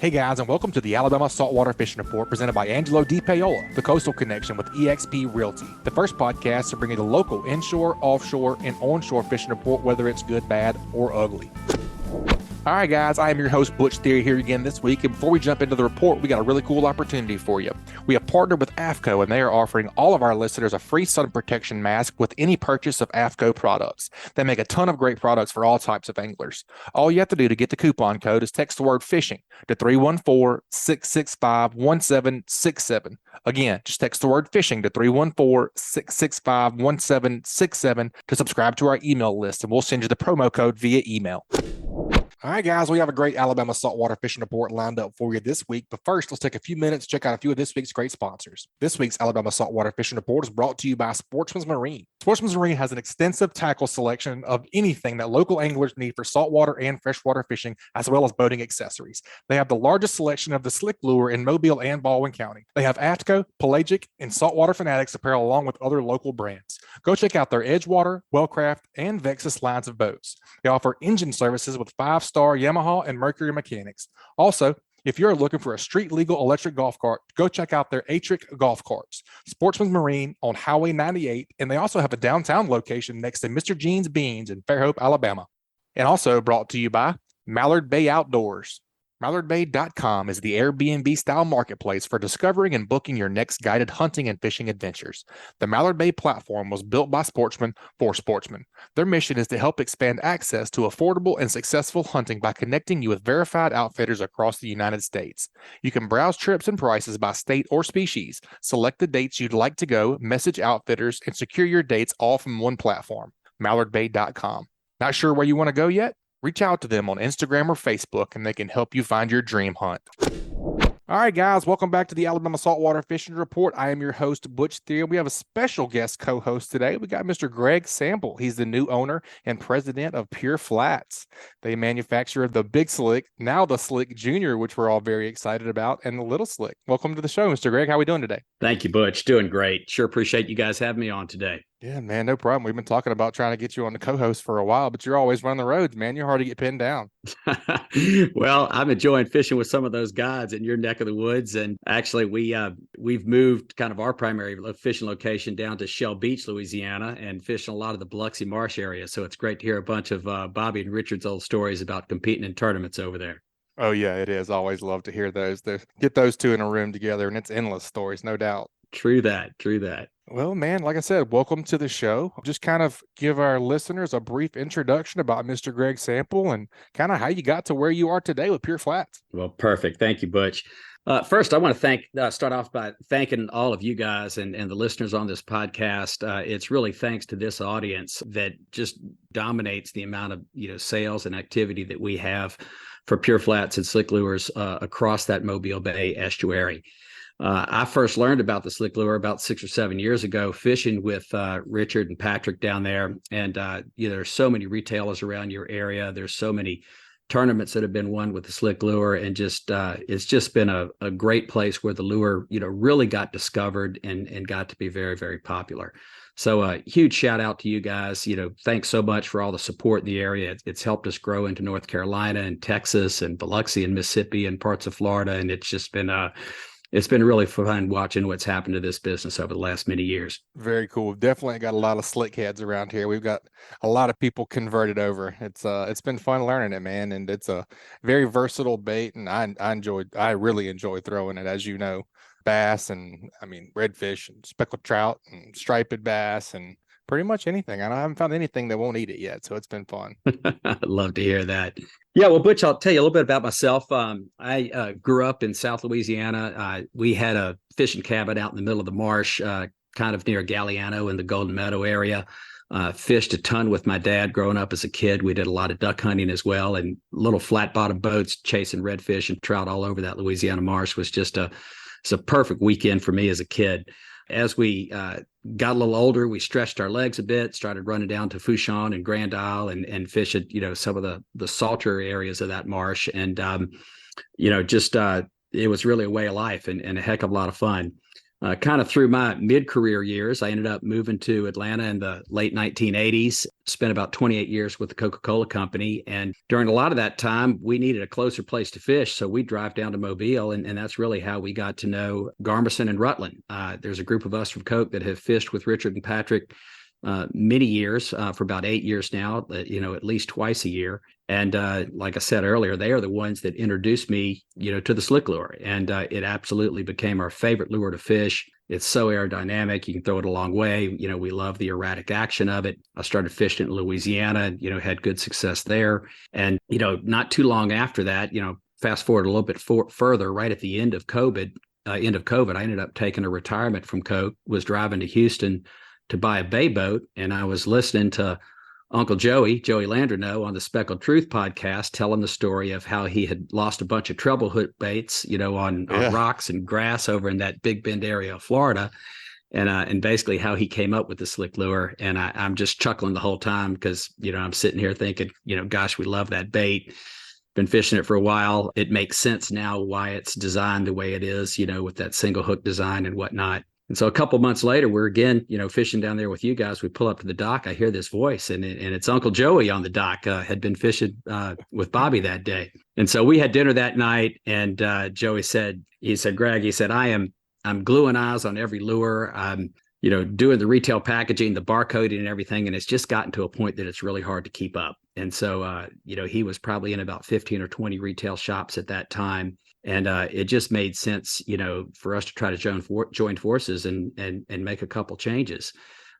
Hey guys, and welcome to the Alabama Saltwater Fishing Report presented by Angelo Di Paola, the Coastal Connection with eXp Realty. The first podcast to bring you the local inshore, offshore, and onshore fishing report, whether it's good, bad, or ugly. All right, guys, I am your host, Butch here again this week. And before we jump into the report, we got a really cool opportunity for you. We have partnered with AFCO, and they are offering all of our listeners a free sun protection mask with any purchase of AFCO products. They make a ton of great products for all types of anglers. All you have to do to get the coupon code is text the word fishing to 314-665-1767. Again, just text the word fishing to 314-665-1767 to subscribe to our email list, and we'll send you the promo code via email. All right, guys, we have a great Alabama saltwater fishing report lined up for you this week. But first, let's take a few minutes to check out a few of this week's great sponsors. This week's Alabama saltwater fishing report is brought to you by Sportsman's Marine. Sportsman's Marine has an extensive tackle selection of anything that local anglers need for saltwater and freshwater fishing, as well as boating accessories. They have the largest selection of the slick lure in Mobile and Baldwin County. They have AFCO, Pelagic, and Saltwater Fanatics apparel along with other local brands. Go check out their Edgewater, Wellcraft, and Vexus lines of boats. They offer engine services with 5-star Yamaha and Mercury mechanics. Also, if you're looking for a street-legal electric golf cart, go check out their Atric golf carts. Sportsman's Marine on Highway 98, and they also have a downtown location next to Mr. Jean's Beans in Fairhope, Alabama. And also brought to you by Mallard Bay Outdoors. MallardBay.com is the Airbnb-style marketplace for discovering and booking your next guided hunting and fishing adventures. The Mallard Bay platform was built by sportsmen for sportsmen. Their mission is to help expand access to affordable and successful hunting by connecting you with verified outfitters across the United States. You can browse trips and prices by state or species, select the dates you'd like to go, message outfitters, and secure your dates all from one platform, MallardBay.com. Not sure where you want to go yet? Reach out to them on Instagram or Facebook, and they can help you find your dream hunt. All right, guys, welcome back to the Alabama Saltwater Fishing Report. I am your host, Butch Theory. We have a special guest co-host today. We got Mr. Greg Sample. He's the new owner and president of Pure Flats. They manufacture the Big Slick, now the Slick Junior, which we're all very excited about, and the Little Slick. Welcome to the show, Mr. Greg. How are we doing today? Thank you, Butch. Doing great. Sure appreciate you guys having me on today. Yeah, man, no problem. We've been talking about trying to get you on the co-host for a while, but you're always running the roads, man. You're hard to get pinned down. Well, I'm enjoying fishing with some of those guides in your neck of the woods. And actually, we've moved kind of our primary fishing location down to Shell Beach, Louisiana, and fishing a lot of the Biloxi Marsh area. So it's great to hear a bunch of Bobby and Richard's old stories about competing in tournaments over there. Oh, yeah, it is. Always love to hear those. Get those two in a room together, and it's endless stories, no doubt. True that. Well, man, like I said, welcome to the show. Just kind of give our listeners a brief introduction about Mr. Greg Sample and kind of how you got to where you are today with Pure Flats. Well, perfect. Thank you, Butch. First, I want to start off by thanking all of you guys and the listeners on this podcast. It's really thanks to this audience that just dominates the amount of sales and activity that we have for Pure Flats and slick lures across that Mobile Bay estuary. I first learned about the slick lure about 6 or 7 years ago, fishing with Richard and Patrick down there. And, there's so many retailers around your area. There's so many tournaments that have been won with the slick lure. And just it's just been a great place where the lure, really got discovered and got to be very, very popular. So a huge shout out to you guys. Thanks so much for all the support in the area. It's helped us grow into North Carolina and Texas and Biloxi and Mississippi and parts of Florida. And it's just been it's been really fun watching what's happened to this business over the last many years. Very cool. Definitely got a lot of slick heads around here. We've got a lot of people converted over. It's been fun learning it, man. And it's a very versatile bait. And I really enjoy throwing it, as you know, bass and redfish and speckled trout and striped bass and pretty much anything. I haven't found anything that won't eat it yet. So it's been fun. I'd love to hear that. Yeah, well, Butch, I'll tell you a little bit about myself. I grew up in South Louisiana. We had a fishing cabin out in the middle of the marsh, kind of near Galliano in the Golden Meadow area. Fished a ton with my dad growing up as a kid. We did a lot of duck hunting as well, and little flat bottom boats chasing redfish and trout all over that Louisiana marsh was just it's a perfect weekend for me as a kid. As we got a little older, we stretched our legs a bit, started running down to Fouchon and Grand Isle and fish at, some of the salter areas of that marsh. And, it was really a way of life and a heck of a lot of fun. kind of through my mid-career years, I ended up moving to Atlanta in the late 1980s, spent about 28 years with the Coca-Cola Company. And during a lot of that time, we needed a closer place to fish. So we drive down to Mobile, and that's really how we got to know Garmison and Rutland. There's a group of us from Coke that have fished with Richard and Patrick many years, for about 8 years now, at least twice a year. And like I said earlier, they are the ones that introduced me, to the slick lure. And it absolutely became our favorite lure to fish. It's so aerodynamic. You can throw it a long way. We love the erratic action of it. I started fishing in Louisiana, had good success there. And, not too long after that, fast forward a little bit further, right at the end of COVID, I ended up taking a retirement from Coke, was driving to Houston to buy a bay boat. And I was listening to Uncle Joey Landreneau on the Speckled Truth podcast, telling the story of how he had lost a bunch of treble hook baits, on rocks and grass over in that Big Bend area of Florida. And basically how he came up with the slick lure. And I'm just chuckling the whole time because, I'm sitting here thinking, gosh, we love that bait. Been fishing it for a while. It makes sense now why it's designed the way it is, with that single hook design and whatnot. And so a couple months later, we're again, fishing down there with you guys. We pull up to the dock. I hear this voice, and it's Uncle Joey on the dock. Had been fishing with Bobby that day, and so we had dinner that night. And Joey said, Greg, I'm gluing eyes on every lure. I'm, doing the retail packaging, the barcoding, and everything, and it's just gotten to a point that it's really hard to keep up. And so, he was probably in about 15 or 20 retail shops at that time. And it just made sense, for us to try to join forces and make a couple changes.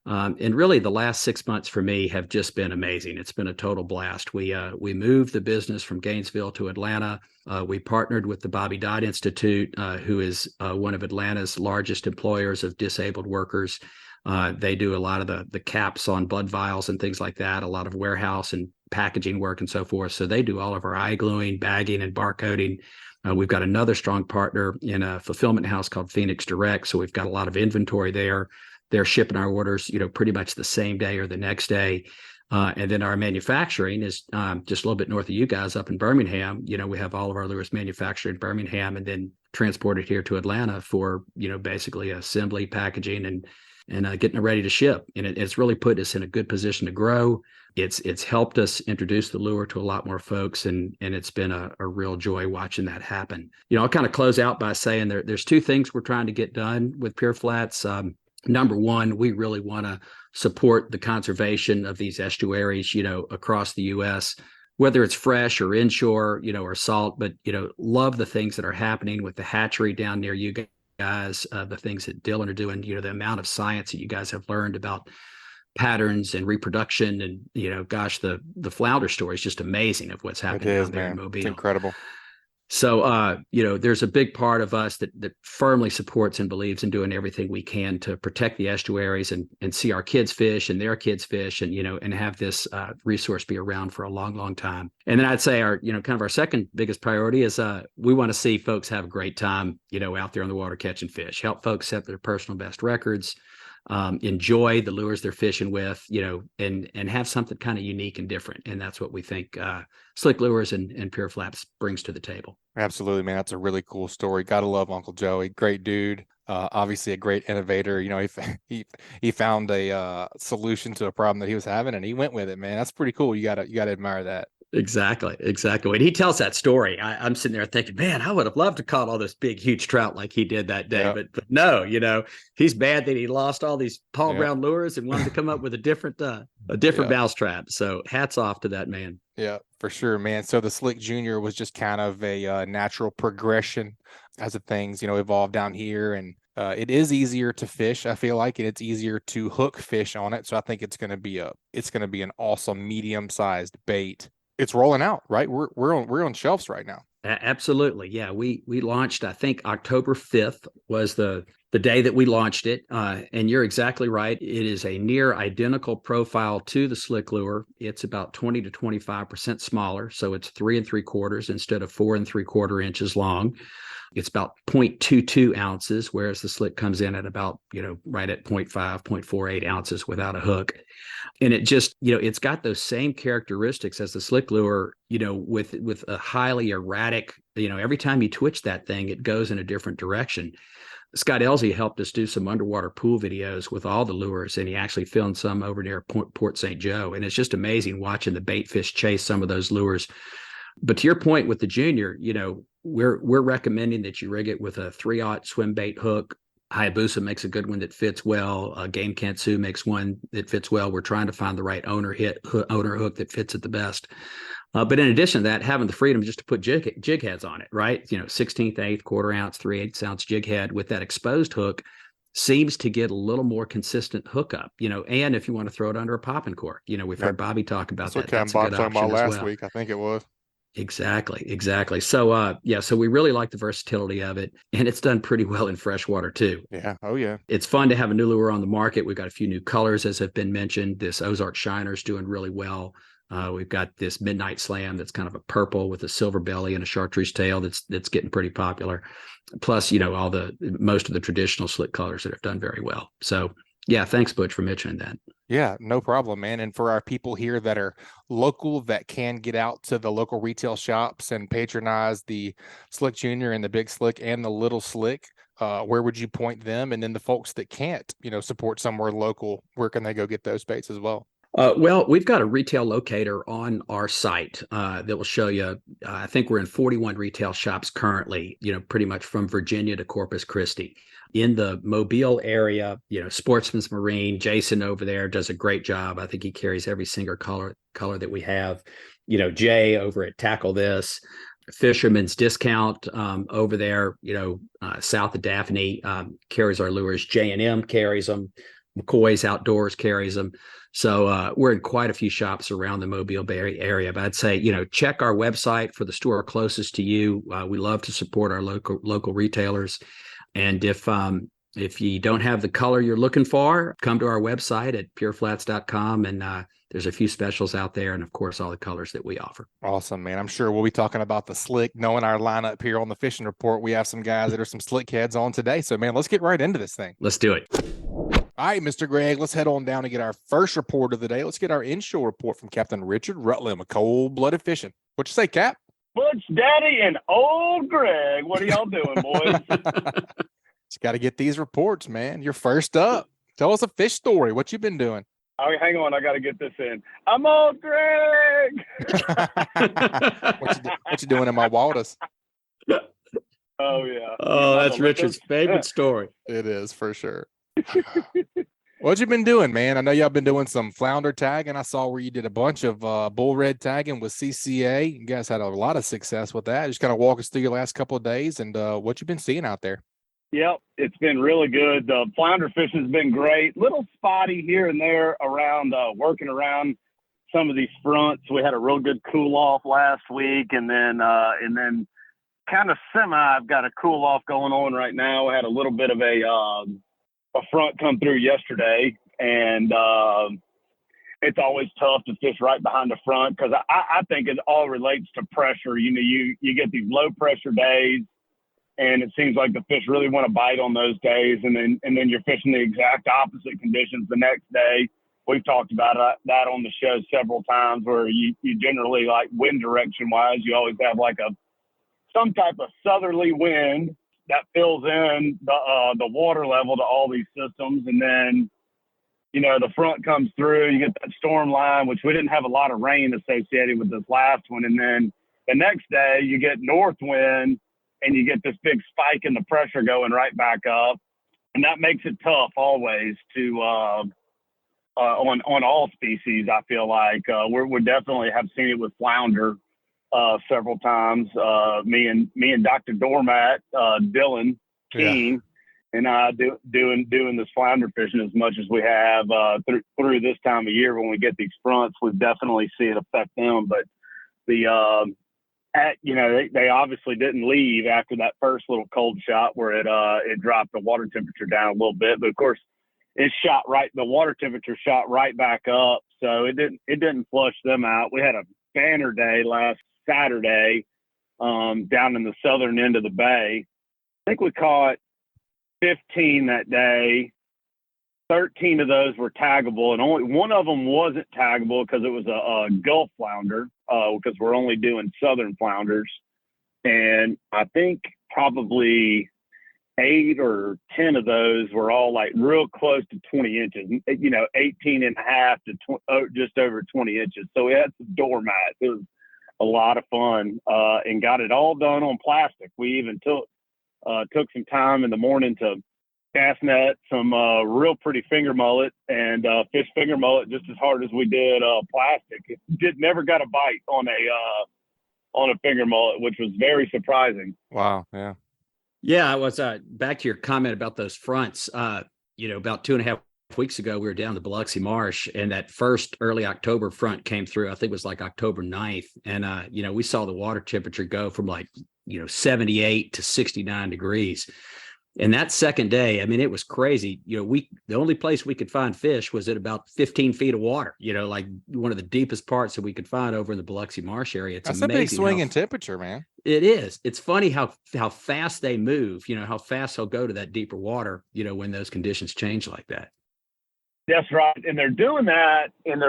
And really, the last 6 months for me have just been amazing. It's been a total blast. We moved the business from Gainesville to Atlanta. We partnered with the Bobby Dodd Institute, who is one of Atlanta's largest employers of disabled workers. They do a lot of the caps on blood vials and things like that, a lot of warehouse and packaging work and so forth. So they do all of our eye gluing, bagging, and barcoding. We've got another strong partner in a fulfillment house called Phoenix Direct. So we've got a lot of inventory there. They're shipping our orders, pretty much the same day or the next day. And then our manufacturing is just a little bit north of you guys up in Birmingham. We have all of our lures manufactured in Birmingham and then transported here to Atlanta for, basically assembly, packaging, and getting it ready to ship. And it's really put us in a good position to grow. It's helped us introduce the lure to a lot more folks, and it's been a real joy watching that happen. I'll kind of close out by saying there's two things we're trying to get done with Pure Flats. Number one, we really want to support the conservation of these estuaries, across the U.S., whether it's fresh or inshore, or salt, but, love the things that are happening with the hatchery down near you guys, the things that Dylan are doing, the amount of science that you guys have learned about patterns and reproduction, and gosh, the flounder story is just amazing of what's happening down there in Mobile. It's incredible. So there's a big part of us that firmly supports and believes in doing everything we can to protect the estuaries and see our kids fish and their kids fish, and and have this resource be around for a long, long time. And then I'd say our kind of our second biggest priority is we want to see folks have a great time out there on the water catching fish, help folks set their personal best records, enjoy the lures they're fishing with, and have something kind of unique and different. And that's what we think Slick Lures and Pure Flaps brings to the table. Absolutely, man. That's a really cool story. Gotta love Uncle Joey. Great dude. Obviously a great innovator. He found a solution to a problem that he was having, and he went with it, man. That's pretty cool. You gotta admire that. Exactly. When he tells that story, I'm sitting there thinking, man, I would have loved to caught all this big, huge trout like he did that day. Yep. But no, he's bad that he lost all these Paul Brown lures and wanted to come up with a different mousetrap. So hats off to that man. Yeah, for sure, man. So the Slick Junior was just kind of a natural progression as the things, evolved down here. And it is easier to fish, I feel like, and it's easier to hook fish on it. So I think it's going to be an awesome medium-sized bait. It's rolling out, right? We're on shelves right now. Absolutely. Yeah. We launched, I think October 5th was the day that we launched it. And you're exactly right. It is a near identical profile to the Slick Lure. It's about 20 to 25% smaller. So it's 3 3/4 instead of 4 3/4 inches long. It's about 0.22 ounces, whereas the Slick comes in at about, right at 0.5, 0.48 ounces without a hook. And it just, it's got those same characteristics as the Slick Lure, with a highly erratic, every time you twitch that thing, it goes in a different direction. Scott Elsey helped us do some underwater pool videos with all the lures, and he actually filmed some over near Port St. Joe. And it's just amazing watching the bait fish chase some of those lures. But to your point with the junior, we're recommending that you rig it with a 3/0 swim bait hook. Hayabusa makes a good one that fits well. Game Kansu makes one that fits well. We're trying to find the right owner hook that fits it the best. But in addition to that, having the freedom just to put jig heads on it, right? 16th, 8th, 1/4 ounce, 3/8 ounce jig head with that exposed hook seems to get a little more consistent hookup, and if you want to throw it under a popping cork, we've heard Bobby talk about that. That's a good option as well. Last week, I think it was. Exactly. So, so we really like the versatility of it, and it's done pretty well in freshwater too. Yeah. Oh yeah. It's fun to have a new lure on the market. We've got a few new colors, as have been mentioned. This Ozark Shiner is doing really well. We've got this Midnight Slam that's kind of a purple with a silver belly and a chartreuse tail that's getting pretty popular. Plus, most of the traditional slick colors that have done very well. So yeah, thanks, Butch, for mentioning that. Yeah, no problem, man. And for our people here that are local, that can get out to the local retail shops and patronize the Slick Junior and the Big Slick and the Little Slick, where would you point them? And then the folks that can't, support somewhere local, where can they go get those baits as well? Well, we've got a retail locator on our site that will show you. I think we're in 41 retail shops currently, pretty much from Virginia to Corpus Christi. In the Mobile area, Sportsman's Marine, Jason over there does a great job. I think he carries every single color that we have. Jay over at Tackle This, Fisherman's Discount over there, south of Daphne carries our lures. J&M carries them. McCoy's Outdoors carries them. So we're in quite a few shops around the Mobile Bay area. But I'd say, check our website for the store closest to you. We love to support our local retailers. And if you don't have the color you're looking for, come to our website at pureflats.com, and there's a few specials out there, and of course all the colors that we offer. Awesome, man. I'm sure we'll be talking about the slick. Knowing our lineup here on the Fishing Report, we have some guys that are some slick heads on today. So, man, let's get right into this thing. Let's do it. All right, Mr. Greg, let's head on down and get our first report of the day. Let's get our inshore report from Captain Richard Rutland of Cold-Blooded Fishing. What you say, Cap? Butch, Daddy, and old Greg. What are y'all doing, boys? Just got to get these reports, man. You're first up. Tell us a fish story. What you been doing? Oh, hang on. I got to get this in. I'm old Greg. What you doing in my waters? Oh, yeah. Oh, that's Richard's favorite story. It is, for sure. What you been doing, man? I know y'all been doing some flounder tagging. I saw where you did a bunch of bull red tagging with CCA. You guys had a lot of success with that. Just kind of walk us through your last couple of days and what you've been seeing out there. Yep, it's been really good. The flounder fishing has been great. Little spotty here and there around working around some of these fronts. We had a real good cool off last week, and then kind of I've got a cool off going on right now. I had a little bit of a front come through yesterday, and it's always tough to fish right behind the front because I think it all relates to pressure. You get these low pressure days, and it seems like the fish really want to bite on those days, and then you're fishing the exact opposite conditions the next day. We've talked about that on the show several times, where you generally, like wind direction wise, you always have like some type of southerly wind that fills in the water level to all these systems. And then, the front comes through, you get that storm line, which we didn't have a lot of rain associated with this last one. And then the next day you get north wind and you get this big spike in the pressure going right back up. And that makes it tough always to, on all species. I feel like we definitely have seen it with flounder several times. Me and Dr. Doormat, Dylan Keene, and I doing this flounder fishing as much as we have through this time of year. When we get these fronts, we definitely see it affect them. But they obviously didn't leave after that first little cold shot where it dropped the water temperature down a little bit. But of course, the water temperature shot right back up, so it didn't flush them out. We had a banner day last Saturday down in the southern end of the bay. I think we caught 15 that day. 13 of those were taggable, and only one of them wasn't taggable because it was a Gulf flounder, because we're only doing southern flounders. And I think probably 8 or 10 of those were all like real close to 20 inches, 18 and a half to just over 20 inches. So we had some doormats. It was a lot of fun, and got it all done on plastic. We even took some time in the morning to cast net some real pretty finger mullet and fish finger mullet just as hard as we did plastic. It never got a bite on a finger mullet, which was very surprising. Wow. Yeah. Yeah, I was back to your comment about those fronts. About 2.5 weeks ago, we were down the Biloxi Marsh, and that first early October front came through. I think it was like October 9th. And, we saw the water temperature go from 78 to 69 degrees. And that second day, I mean, it was crazy. The only place we could find fish was at about 15 feet of water, like one of the deepest parts that we could find over in the Biloxi Marsh area. It's That's amazing. a big swing in temperature, man. It is. It's funny how fast they move, how fast they'll go to that deeper water, when those conditions change like that. That's right. And they're doing that, and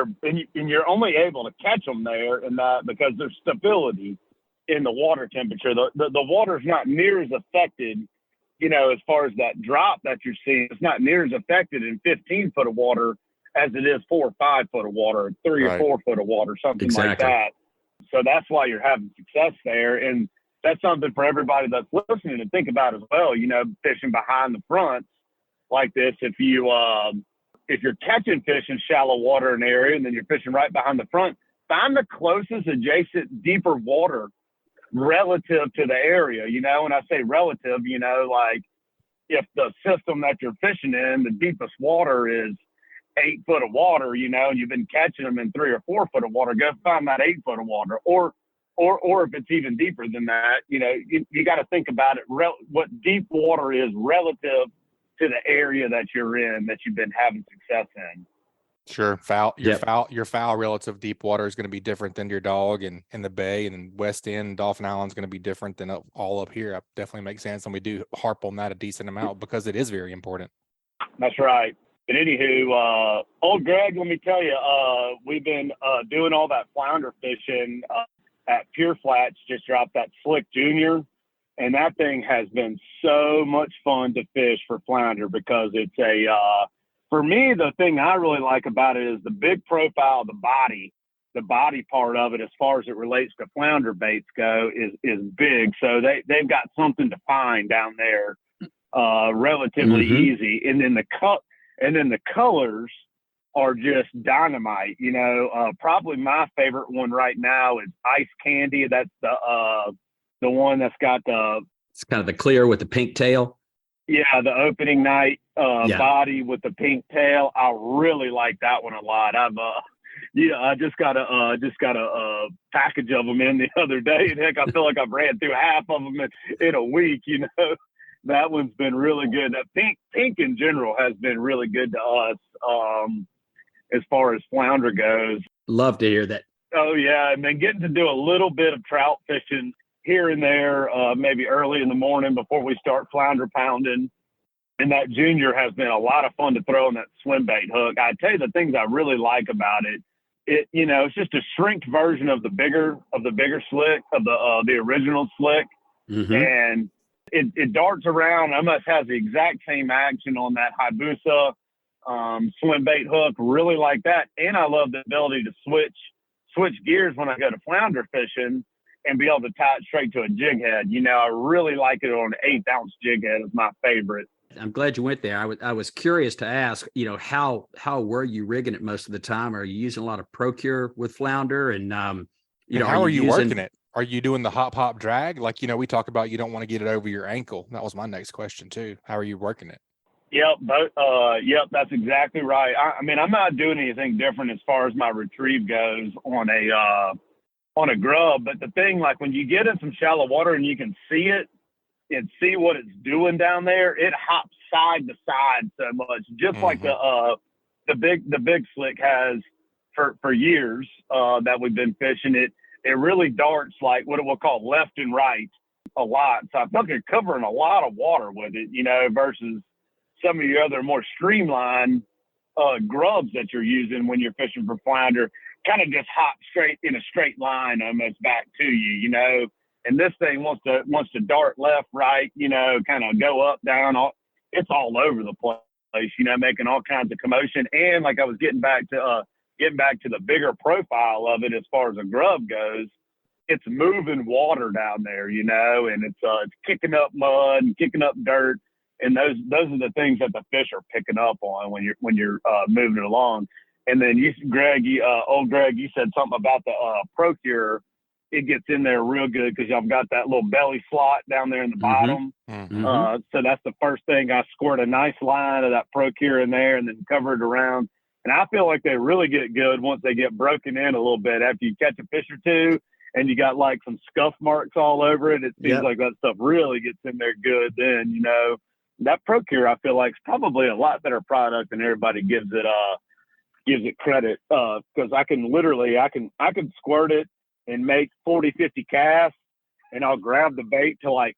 you're only able to catch them there in that because there's stability in the water temperature. The water's not near as affected, as far as that drop that you're seeing. It's not near as affected in 15 foot of water as it is 4 or 5 foot of water, 3 or 4 foot of water, something like that. So that's why you're having success there. And that's something for everybody that's listening to think about as well, fishing behind the fronts like this. If you're catching fish in shallow water in an area and then you're fishing right behind the front, find the closest adjacent deeper water relative to the area. When I say relative, like if the system that you're fishing in, the deepest water is 8 foot of water, and you've been catching them in 3 or 4 foot of water, go find that 8 foot of water. Or if it's even deeper than that, you got to think about it. What deep water is relative to the area that you're in, that you've been having success in. Sure. Your foul relative deep water is going to be different than your dog and in the bay, and West End, Dauphin Island is going to be different than all up here. That definitely makes sense. And we do harp on that a decent amount because it is very important. That's right. But anywho, old Greg, let me tell you, we've been doing all that flounder fishing at Pure Flats, just dropped that Slick Junior. And that thing has been so much fun to fish for flounder because it's for me, the thing I really like about it is the big profile of the body part of it, as far as it relates to flounder baits go, is big. So they've got something to find down there, relatively easy. And then the colors are just dynamite. Probably my favorite one right now is Ice Candy. That's the one that's got it's kind of the clear with the pink tail. Yeah, the opening night body with the pink tail. I really like that one a lot. I just got a package of them in the other day, and heck, I feel like I've ran through half of them in a week. That one's been really good. That pink in general has been really good to us as far as flounder goes. Love to hear that. Oh yeah, and then getting to do a little bit of trout fishing here and there, maybe early in the morning before we start flounder pounding. And that junior has been a lot of fun to throw on that swim bait hook. I tell you the things I really like about it. It's just a shrinked version of the bigger slick, of the original slick. Mm-hmm. And it darts around, almost has the exact same action on that Hayabusa swim bait hook. Really like that. And I love the ability to switch gears when I go to flounder fishing and be able to tie it straight to a jig head. I really like it on an 1/8 ounce jig head is my favorite. I'm glad you went there. I was curious to ask, how were you rigging it most of the time? Are you using a lot of Procure with flounder? And, how are you working it? Are you doing the hop drag? Like, we talk about, you don't want to get it over your ankle. That was my next question too. How are you working it? Yep, that's exactly right. I mean, I'm not doing anything different as far as my retrieve goes on a grub, but the thing, like when you get in some shallow water and you can see it and see what it's doing down there, it hops side to side so much, just like the big slick has for years that we've been fishing it. It really darts like what we'll call left and right a lot. So I think you're covering a lot of water with it, versus some of your other more streamlined grubs that you're using when you're fishing for flounder. Kind of just hop straight in a straight line almost back to you, and this thing wants to dart left, right, kind of go up, down. It's all over the place, making all kinds of commotion. And like I was getting back to the bigger profile of it as far as a grub goes, it's moving water down there, and it's kicking up mud and kicking up dirt, and those are the things that the fish are picking up on when you're moving it along. And then Greg, you said something about the Procure. It gets in there real good because y'all got that little belly slot down there in the bottom. Mm-hmm. So that's the first thing. I squirt a nice line of that Procure in there and then cover it around. And I feel like they really get good once they get broken in a little bit after you catch a fish or two and you got like some scuff marks all over it. It seems like that stuff really gets in there good then, That Procure, I feel like, is probably a lot better product than everybody gives it credit. Because I can squirt it and make 40, 50 casts, and I'll grab the bait to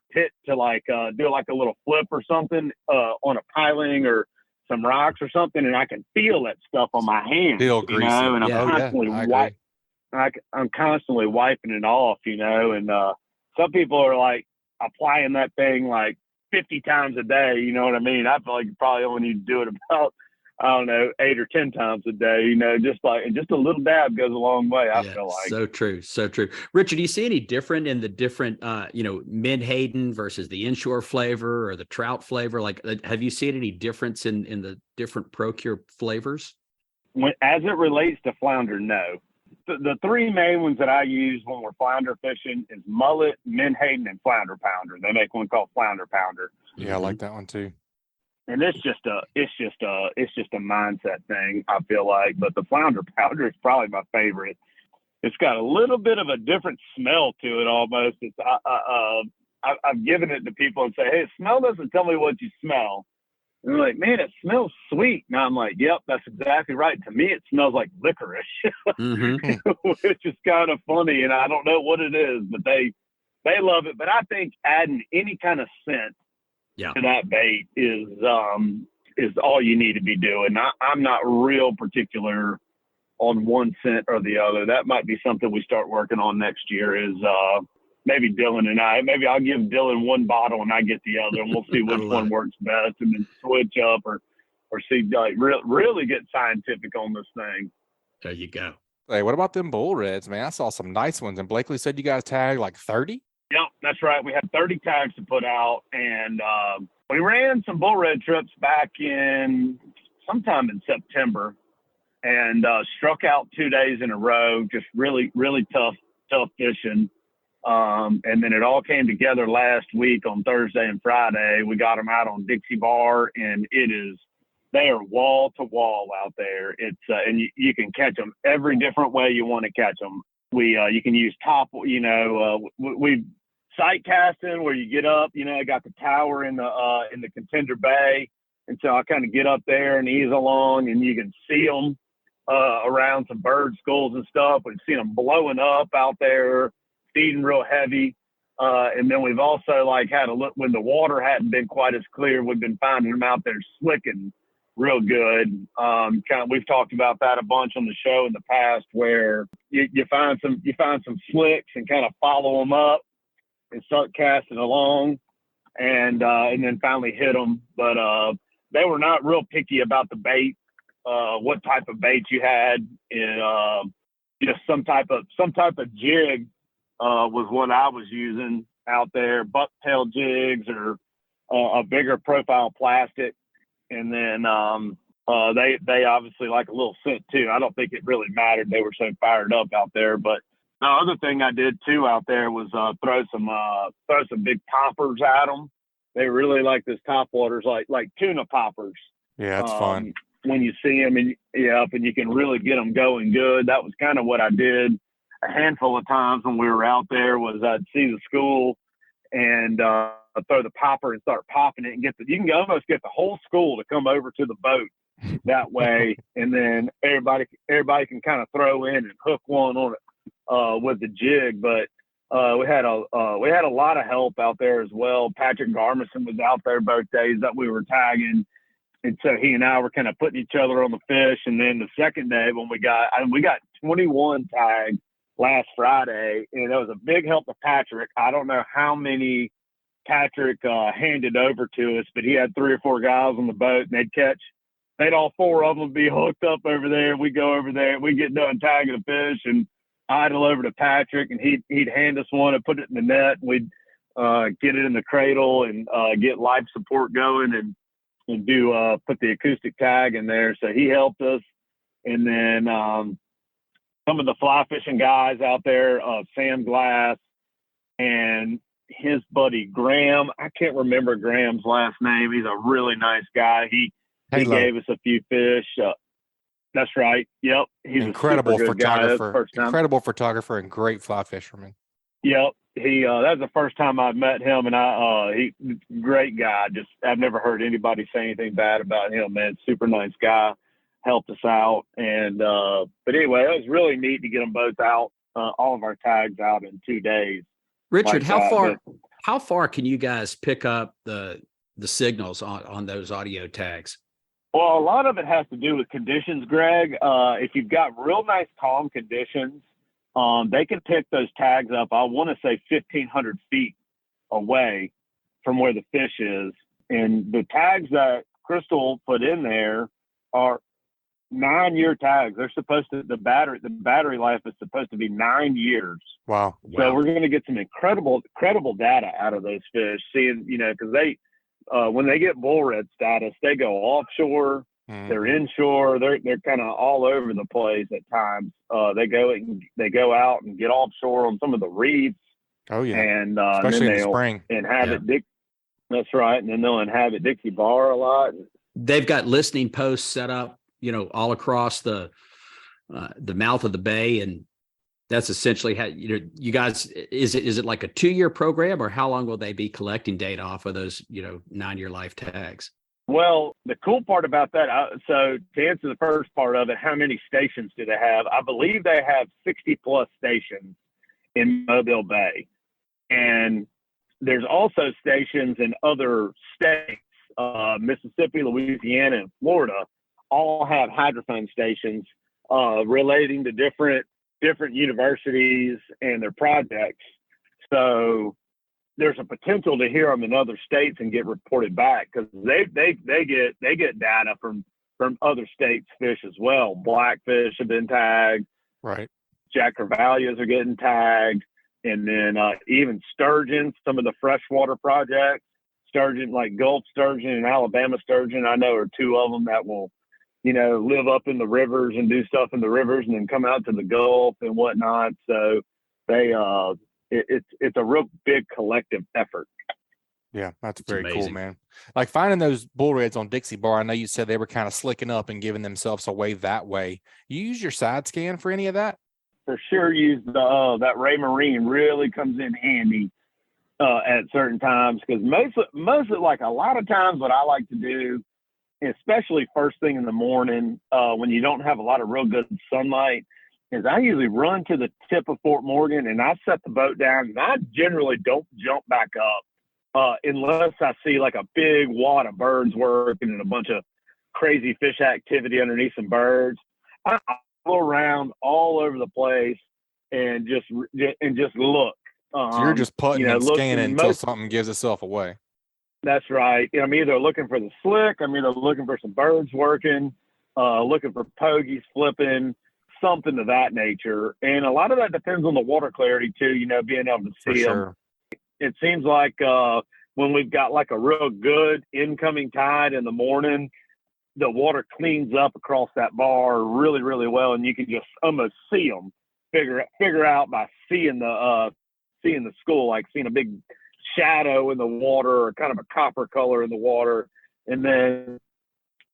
do like a little flip or something on a piling or some rocks or something, and I can feel that stuff on my hands. Feel greasy. And I'm constantly wiping it off, and some people are like applying that thing like 50 times a day, you know what I mean? I feel like you probably only need to do it about, 8 or 10 times a day, just a little dab goes a long way. I feel like. So true. Richard, do you see any different in the different, menhaden versus the inshore flavor or the trout flavor? Like, have you seen any difference in the different Procure flavors? As it relates to flounder, no. The three main ones that I use when we're flounder fishing is mullet, menhaden, and flounder pounder. They make one called flounder pounder. Yeah, I like that one too. And it's just a mindset thing, I feel like. But the flounder powder is probably my favorite. It's got a little bit of a different smell to it almost. It's I've given it to people and say, hey, smell doesn't tell me what you smell. And they're like, man, it smells sweet. And I'm like, yep, that's exactly right. To me, it smells like licorice, which is kind of funny. And I don't know what it is, but they love it. But I think adding any kind of scent to that bait is all you need to be doing. I'm not real particular on one scent or the other. That might be something we start working on next year is maybe Dylan and I. Maybe I'll give Dylan one bottle and I get the other, and we'll see which one works best, and then switch up or see, like, really get scientific on this thing. There you go. Hey, what about them bull reds, man? I saw some nice ones, and Blakely said you guys tagged like 30? Yep, that's right. We had 30 tags to put out, and we ran some bull red trips back in sometime in September, and struck out 2 days in a row, just really, really tough fishing. And then it all came together last week on Thursday and Friday. We got them out on Dixie Bar, and they are wall to wall out there. It's and you can catch them every different way you want to catch them. You can use we sight casting where you get up, I got the tower in the Contender Bay. And so I kind of get up there and ease along, and you can see them around some bird schools and stuff. We've seen them blowing up out there, feeding real heavy. And then we've also had a look when the water hadn't been quite as clear. We've been finding them out there slicking real good. We've talked about that a bunch on the show in the past, where you find some slicks and kind of follow them up and start casting along, and then finally hit them. But they were not real picky about the bait, what type of bait you had, and just some type of jig was what I was using out there, bucktail jigs or a bigger profile plastic. And then they obviously like a little scent too. I don't think it really mattered. They were so fired up out there. But the other thing I did too out there was throw some big poppers at them. They really like this topwaters, like tuna poppers. Yeah, it's fun when you see them, and you can really get them going good. That was kind of what I did a handful of times when we were out there. Was I'd see the school and throw the popper and start popping it, and you can almost get the whole school to come over to the boat that way, and then everybody can kind of throw in and hook one on it with the jig. But we had a lot of help out there as well. Patrick Garmison was out there both days that we were tagging, and so he and I were kind of putting each other on the fish. And then the second day when we got 21 tags last Friday, and it was a big help to Patrick. I don't know how many Patrick handed over to us, but he had 3 or 4 guys on the boat, and they'd all 4 of them be hooked up over there. We go over there, we get done tagging a fish and idle over to Patrick, and he'd hand us one and put it in the net. And we'd get it in the cradle and get life support going and do put the acoustic tag in there. So he helped us. And then some of the fly fishing guys out there, Sam Glass and his buddy Graham. I can't remember Graham's last name. He's a really nice guy. He gave us a few fish. That's right. Yep. He's incredible a super good photographer. Guy. Incredible photographer and great fly fisherman. Yep. He that was the first time I've met him, and he great guy. Just I've never heard anybody say anything bad about him, man. Super nice guy. Helped us out. And but anyway, it was really neat to get them both out, all of our tags out in 2 days. Richard, like how far can you guys pick up the signals on those audio tags? Well, a lot of it has to do with conditions, Greg. If you've got real nice calm conditions, they can pick those tags up, I want to say 1,500 feet away from where the fish is. And the tags that Crystal put in there are 9-year tags. They're supposed to, the battery life is supposed to be 9 years. Wow. So we're going to get some incredible data out of those fish, seeing, because they, when they get bull red status, they go offshore, they're inshore, they're kind of all over the place at times. They go out and get offshore on some of the reefs. Oh yeah. And especially then in the spring. Inhabit that's right. And then they'll inhabit Dixie Bar a lot. They've got listening posts set up, all across the mouth of the bay, and that's essentially how you guys. Is it like a 2-year program, or how long will they be collecting data off of those 9-year life tags? Well, the cool part about that, so to answer the first part of it, how many stations do they have? I believe they have 60 plus stations in Mobile Bay, and there's also stations in other states, Mississippi, Louisiana, and Florida. All have hydrophone stations relating to different universities and their projects. So there's a potential to hear them in other states and get reported back, because they get data from other states' fish as well. Blackfish have been tagged, right? Jack Crevallias are getting tagged, and then even sturgeon. Some of the freshwater projects, sturgeon like Gulf sturgeon and Alabama sturgeon, I know are 2 of them that will live up in the rivers and do stuff in the rivers and then come out to the Gulf and whatnot. So they, it's a real big collective effort. Yeah, that's very cool, man. Like finding those bull reds on Dixie Bar. I know you said they were kind of slicking up and giving themselves away that way. You use your side scan for any of that? For sure, use that Ray Marine really comes in handy at certain times, because most of like a lot of times what I like to do, especially first thing in the morning, when you don't have a lot of real good sunlight, is I usually run to the tip of Fort Morgan and I set the boat down, and I generally don't jump back up unless I see like a big wad of birds working and a bunch of crazy fish activity underneath some birds. I go around all over the place and just look. So you're just putting and scanning until something gives itself away. That's right. I'm either looking for the slick, I'm either looking for some birds working, looking for pogies flipping, something of that nature. And a lot of that depends on the water clarity too, being able to see them. It seems like when we've got like a real good incoming tide in the morning, the water cleans up across that bar really, really well, and you can just almost see them. Figure out by seeing the school, like seeing a big shadow in the water or kind of a copper color in the water. And then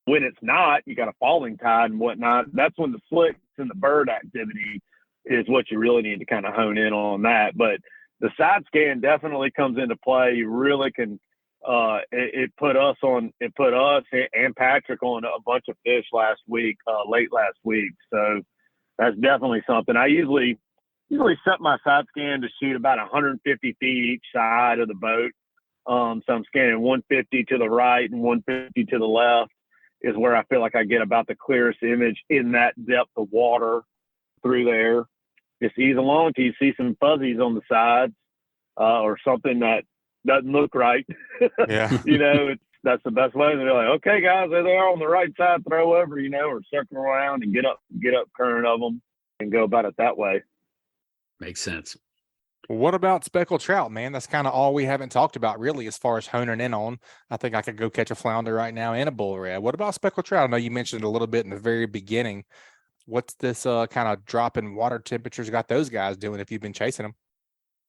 when it's not, you got a falling tide and whatnot. That's when the slicks and the bird activity is what you really need to kind of hone in on that. But the side scan definitely comes into play. You really can, it put us and Patrick on a bunch of fish late last week. So that's definitely something. I usually set my side scan to shoot about 150 feet each side of the boat. So I'm scanning 150 to the right and 150 to the left is where I feel like I get about the clearest image in that depth of water through there. just ease along till you see some fuzzies on the sides or something that doesn't look right. Yeah. That's the best way. They're like, okay, guys, there they are on the right side, throw over, or circle around and get up current of them and go about it that way. Makes sense. What about speckled trout, man? That's kind of all we haven't talked about really as far as honing in on. I think I could go catch a flounder right now and a bull red. What about speckled trout? I know you mentioned a little bit in the very beginning. What's this kind of drop in water temperatures got those guys doing if you've been chasing them?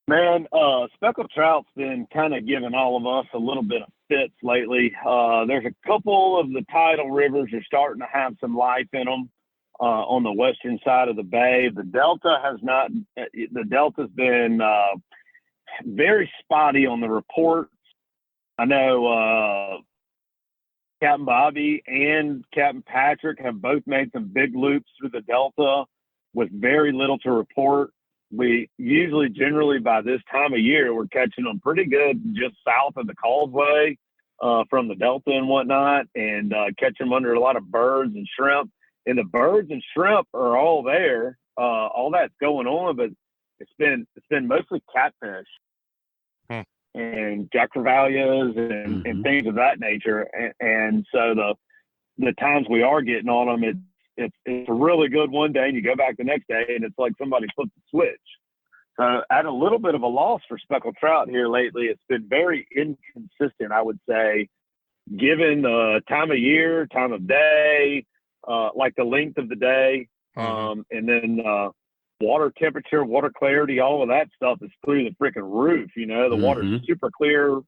Man, speckled trout's been kind of giving all of us a little bit of fits lately. There's a couple of the tidal rivers are starting to have some life in them on the western side of the bay. The Delta has not. The Delta's been very spotty on the reports. I know Captain Bobby and Captain Patrick have both made some big loops through the Delta with very little to report. We usually, generally by this time of year, we're catching them pretty good just south of the causeway from the Delta and whatnot, and catch them under a lot of birds and shrimp. And the birds and shrimp are all there. All that's going on, but it's been mostly catfish and jack crevallias and things of that nature. And so the times we are getting on them, it's a really good one day, and you go back the next day, and it's like somebody flipped the switch. So at a little bit of a loss for speckled trout here lately. It's been very inconsistent, I would say, given the time of year, time of day, like the length of the day, and then water temperature, water clarity, all of that stuff is through the freaking roof. The water's super clear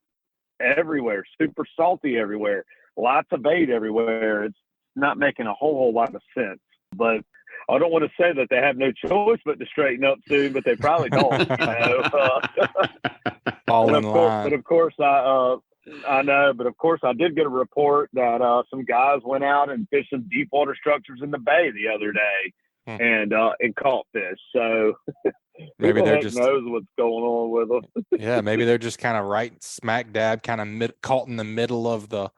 everywhere, super salty everywhere, lots of bait everywhere. It's not making a whole lot of sense. But I don't want to say that they have no choice but to straighten up soon, but they probably don't. Fall in line. But of course, I know. But of course, I did get a report that some guys went out and fished some deep water structures in the bay the other day and caught fish. So maybe they're just knows what's going on with them. Yeah, maybe they're just kind of right smack dab, kind of caught in the middle of the,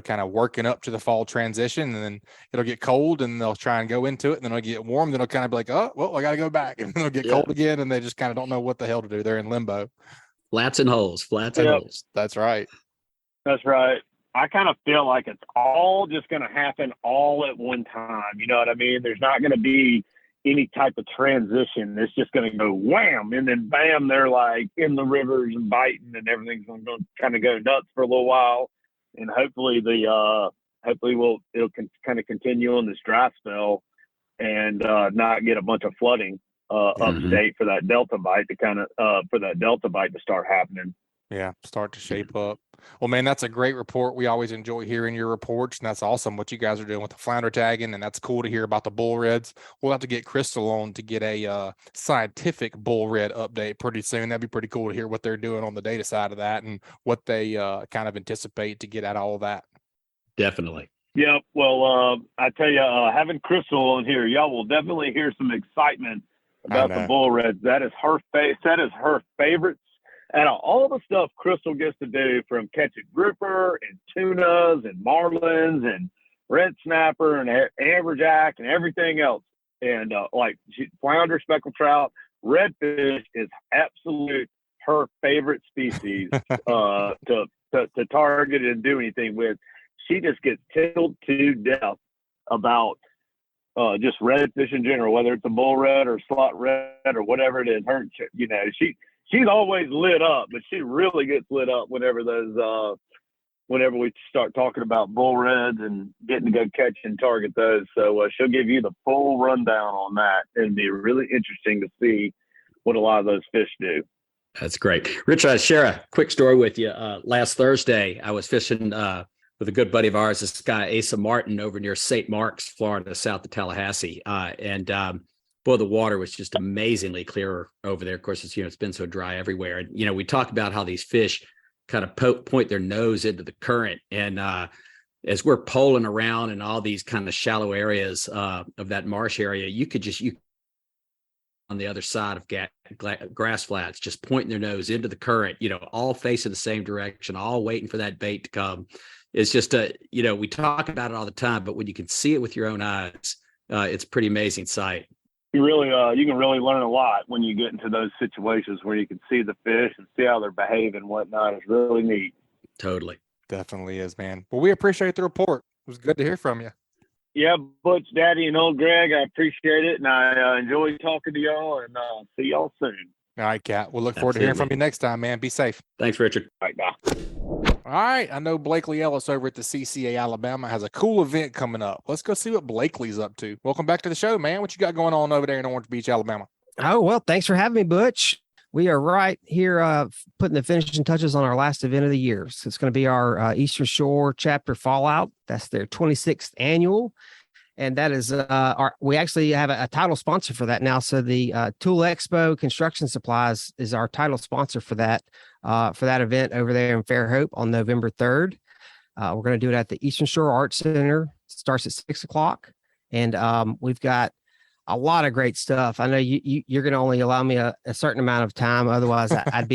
kind of working up to the fall transition, and then it'll get cold and they'll try and go into it, and then it'll get warm, then it'll kind of be like, oh, well, I got to go back, and then it'll get cold again, and they just kind of don't know what the hell to do. They're in limbo. Flats and holes. That's right. That's right. I kind of feel like it's all just going to happen all at one time. You know what I mean? There's not going to be any type of transition. It's just going to go wham, and then bam, they're like in the rivers and biting, and everything's going to kind of go nuts for a little while. And hopefully it'll kind of continue on this dry spell and not get a bunch of flooding upstate for that Delta bite to start happening. Yeah, start to shape up. Well, man, that's a great report. We always enjoy hearing your reports, and that's awesome what you guys are doing with the flounder tagging, and that's cool to hear about the bull reds. We'll have to get Crystal on to get a scientific bull red update pretty soon. That'd be pretty cool to hear what they're doing on the data side of that and what they kind of anticipate to get out of all of that. Definitely. Yeah, well, I tell you, having Crystal on here, y'all will definitely hear some excitement about the bull reds. That is her favorite. Out of all the stuff Crystal gets to do, from catching grouper and tunas and marlins and red snapper and amberjack and everything else, and flounder, speckled trout, redfish is absolute her favorite species to target and do anything with. She just gets tickled to death about just redfish in general, whether it's a bull red or slot red or whatever it is. She's always lit up, but she really gets lit up whenever we start talking about bull reds and getting to go catch and target those. So she'll give you the full rundown on that. It'd be really interesting to see what a lot of those fish do. That's great. Rich, I share a quick story with you. Last Thursday, I was fishing with a good buddy of ours, this guy, Asa Martin, over near St. Marks, Florida, south of Tallahassee. Boy, the water was just amazingly clear over there. Of course, it's been so dry everywhere. And, we talk about how these fish kind of point their nose into the current. And as we're poling around in all these kind of shallow areas of that marsh area, you on the other side of grass flats, just pointing their nose into the current, all facing the same direction, all waiting for that bait to come. It's just, we talk about it all the time, but when you can see it with your own eyes, it's a pretty amazing sight. you can really learn a lot when you get into those situations where you can see the fish and see how they're behaving and whatnot. It's really neat. Totally. Definitely is, man. Well, we appreciate the report. It was good to hear from you. Yeah, Butch, Daddy, and old Greg, I appreciate it, and I enjoyed talking to y'all, and see y'all soon. All right, Cat. We'll look forward to hearing from you next time, man. Be safe. Thanks, Richard. All right, bye. All right. I know Blakely Ellis over at the CCA Alabama has a cool event coming up. Let's go see what Blakely's up to. Welcome back to the show, man. What you got going on over there in Orange Beach, Alabama? Oh, well, thanks for having me, Butch. We are right here putting the finishing touches on our last event of the year. So it's going to be our Eastern Shore chapter Fallout. That's their 26th annual. And that is we actually have a title sponsor for that now. So the Tool Expo Construction Supplies is our title sponsor for that event over there in Fairhope on November 3rd. We're going to do it at the Eastern Shore Arts Center. It starts at 6:00. And we've got a lot of great stuff. I know you're going to only allow me a certain amount of time. Otherwise, I'd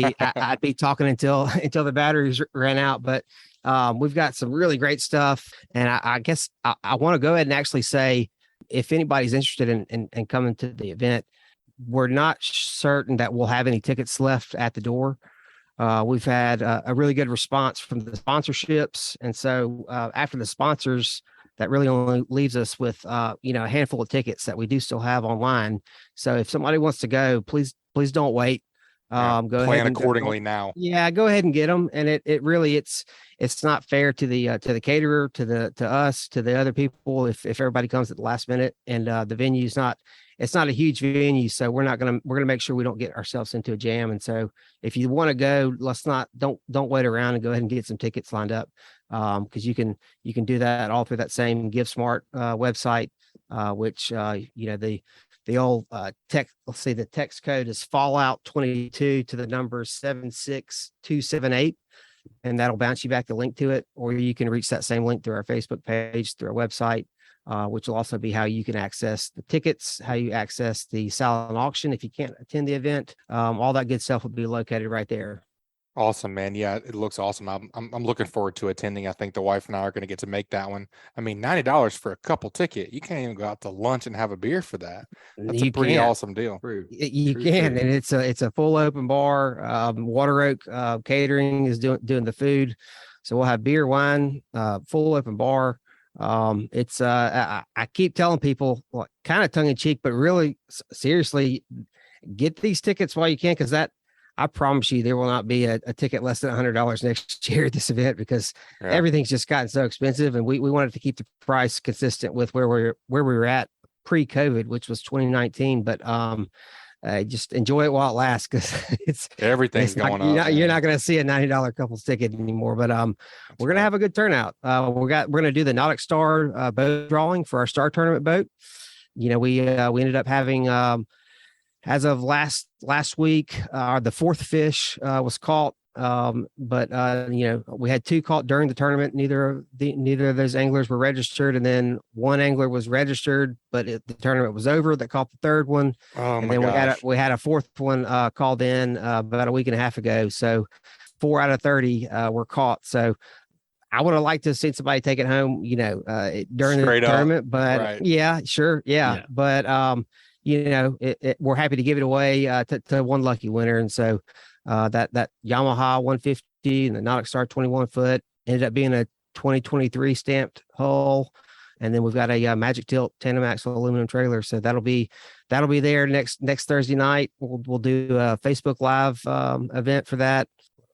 be talking until the batteries ran out. But we've got some really great stuff. And I guess I want to go ahead and actually say, if anybody's interested in coming to the event, we're not certain that we'll have any tickets left at the door. We've had a really good response from the sponsorships. And so after the sponsors, that really only leaves us with, a handful of tickets that we do still have online. So if somebody wants to go, please don't wait. Go ahead plan and accordingly now. Yeah, go ahead and get them. And it really, it's not fair to the caterer, to us, to the other people. If everybody comes at the last minute, and the venue's it's not a huge venue. So we're going to make sure we don't get ourselves into a jam. And so if you want to go, don't wait around and go ahead and get some tickets lined up. Because you can do that all through that same GiveSmart website, which the old let's see, the text code is Fallout 22 to the number 76278, and that'll bounce you back the link to it. Or you can reach that same link through our Facebook page, through our website, which will also be how you can access the tickets, how you access the silent auction if you can't attend the event. All that good stuff will be located right there. Awesome, man. Yeah, it looks awesome. I'm looking forward to attending. I think the wife and I are going to get to make that one. I mean, $90 for a couple ticket. You can't even go out to lunch and have a beer for that. That's a pretty awesome deal. You can, and it's a full open bar. Water Oak Catering is doing the food, so we'll have beer, wine, full open bar. I keep telling people, kind of tongue in cheek, but really seriously, get these tickets while you can, because I promise you there will not be a ticket less than $100 next year at this event, because everything's just gotten so expensive, and we wanted to keep the price consistent with where we were at pre-COVID, which was 2019. But just enjoy it while it lasts, because everything's going on. You're not going to see a $90 couples ticket anymore. But we're going to have a good turnout. We're going to do the Nautic Star boat drawing for our Star Tournament boat. We ended up having as of last week, the fourth fish was caught. But we had two caught during the tournament. Neither of those anglers were registered. And then one angler was registered, but the tournament was over, that caught the third one. And then we had a fourth one called in about a week and a half ago. So 4 out of 30 were caught. So I would have liked to have seen somebody take it home, during the tournament, but yeah, sure. Yeah. But, we're happy to give it away to one lucky winner. And so that Yamaha 150 and the Nautic Star 21 foot ended up being a 2023 stamped hull. And then we've got a Magic Tilt tandem axle aluminum trailer. So that'll be there next Thursday night. We'll do a Facebook Live event for that.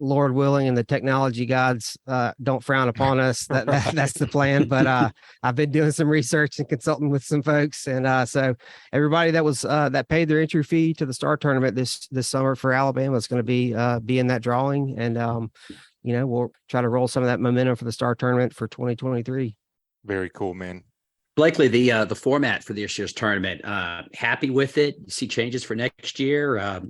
Lord willing, and the technology gods don't frown upon us. That's the plan. But I've been doing some research and consulting with some folks, and so everybody that paid their entry fee to the Star Tournament this summer for Alabama is going to be in that drawing, and we'll try to roll some of that momentum for the Star Tournament for 2023. Very cool, man. Blakely, the format for this year's tournament, happy with it? You see changes for next year?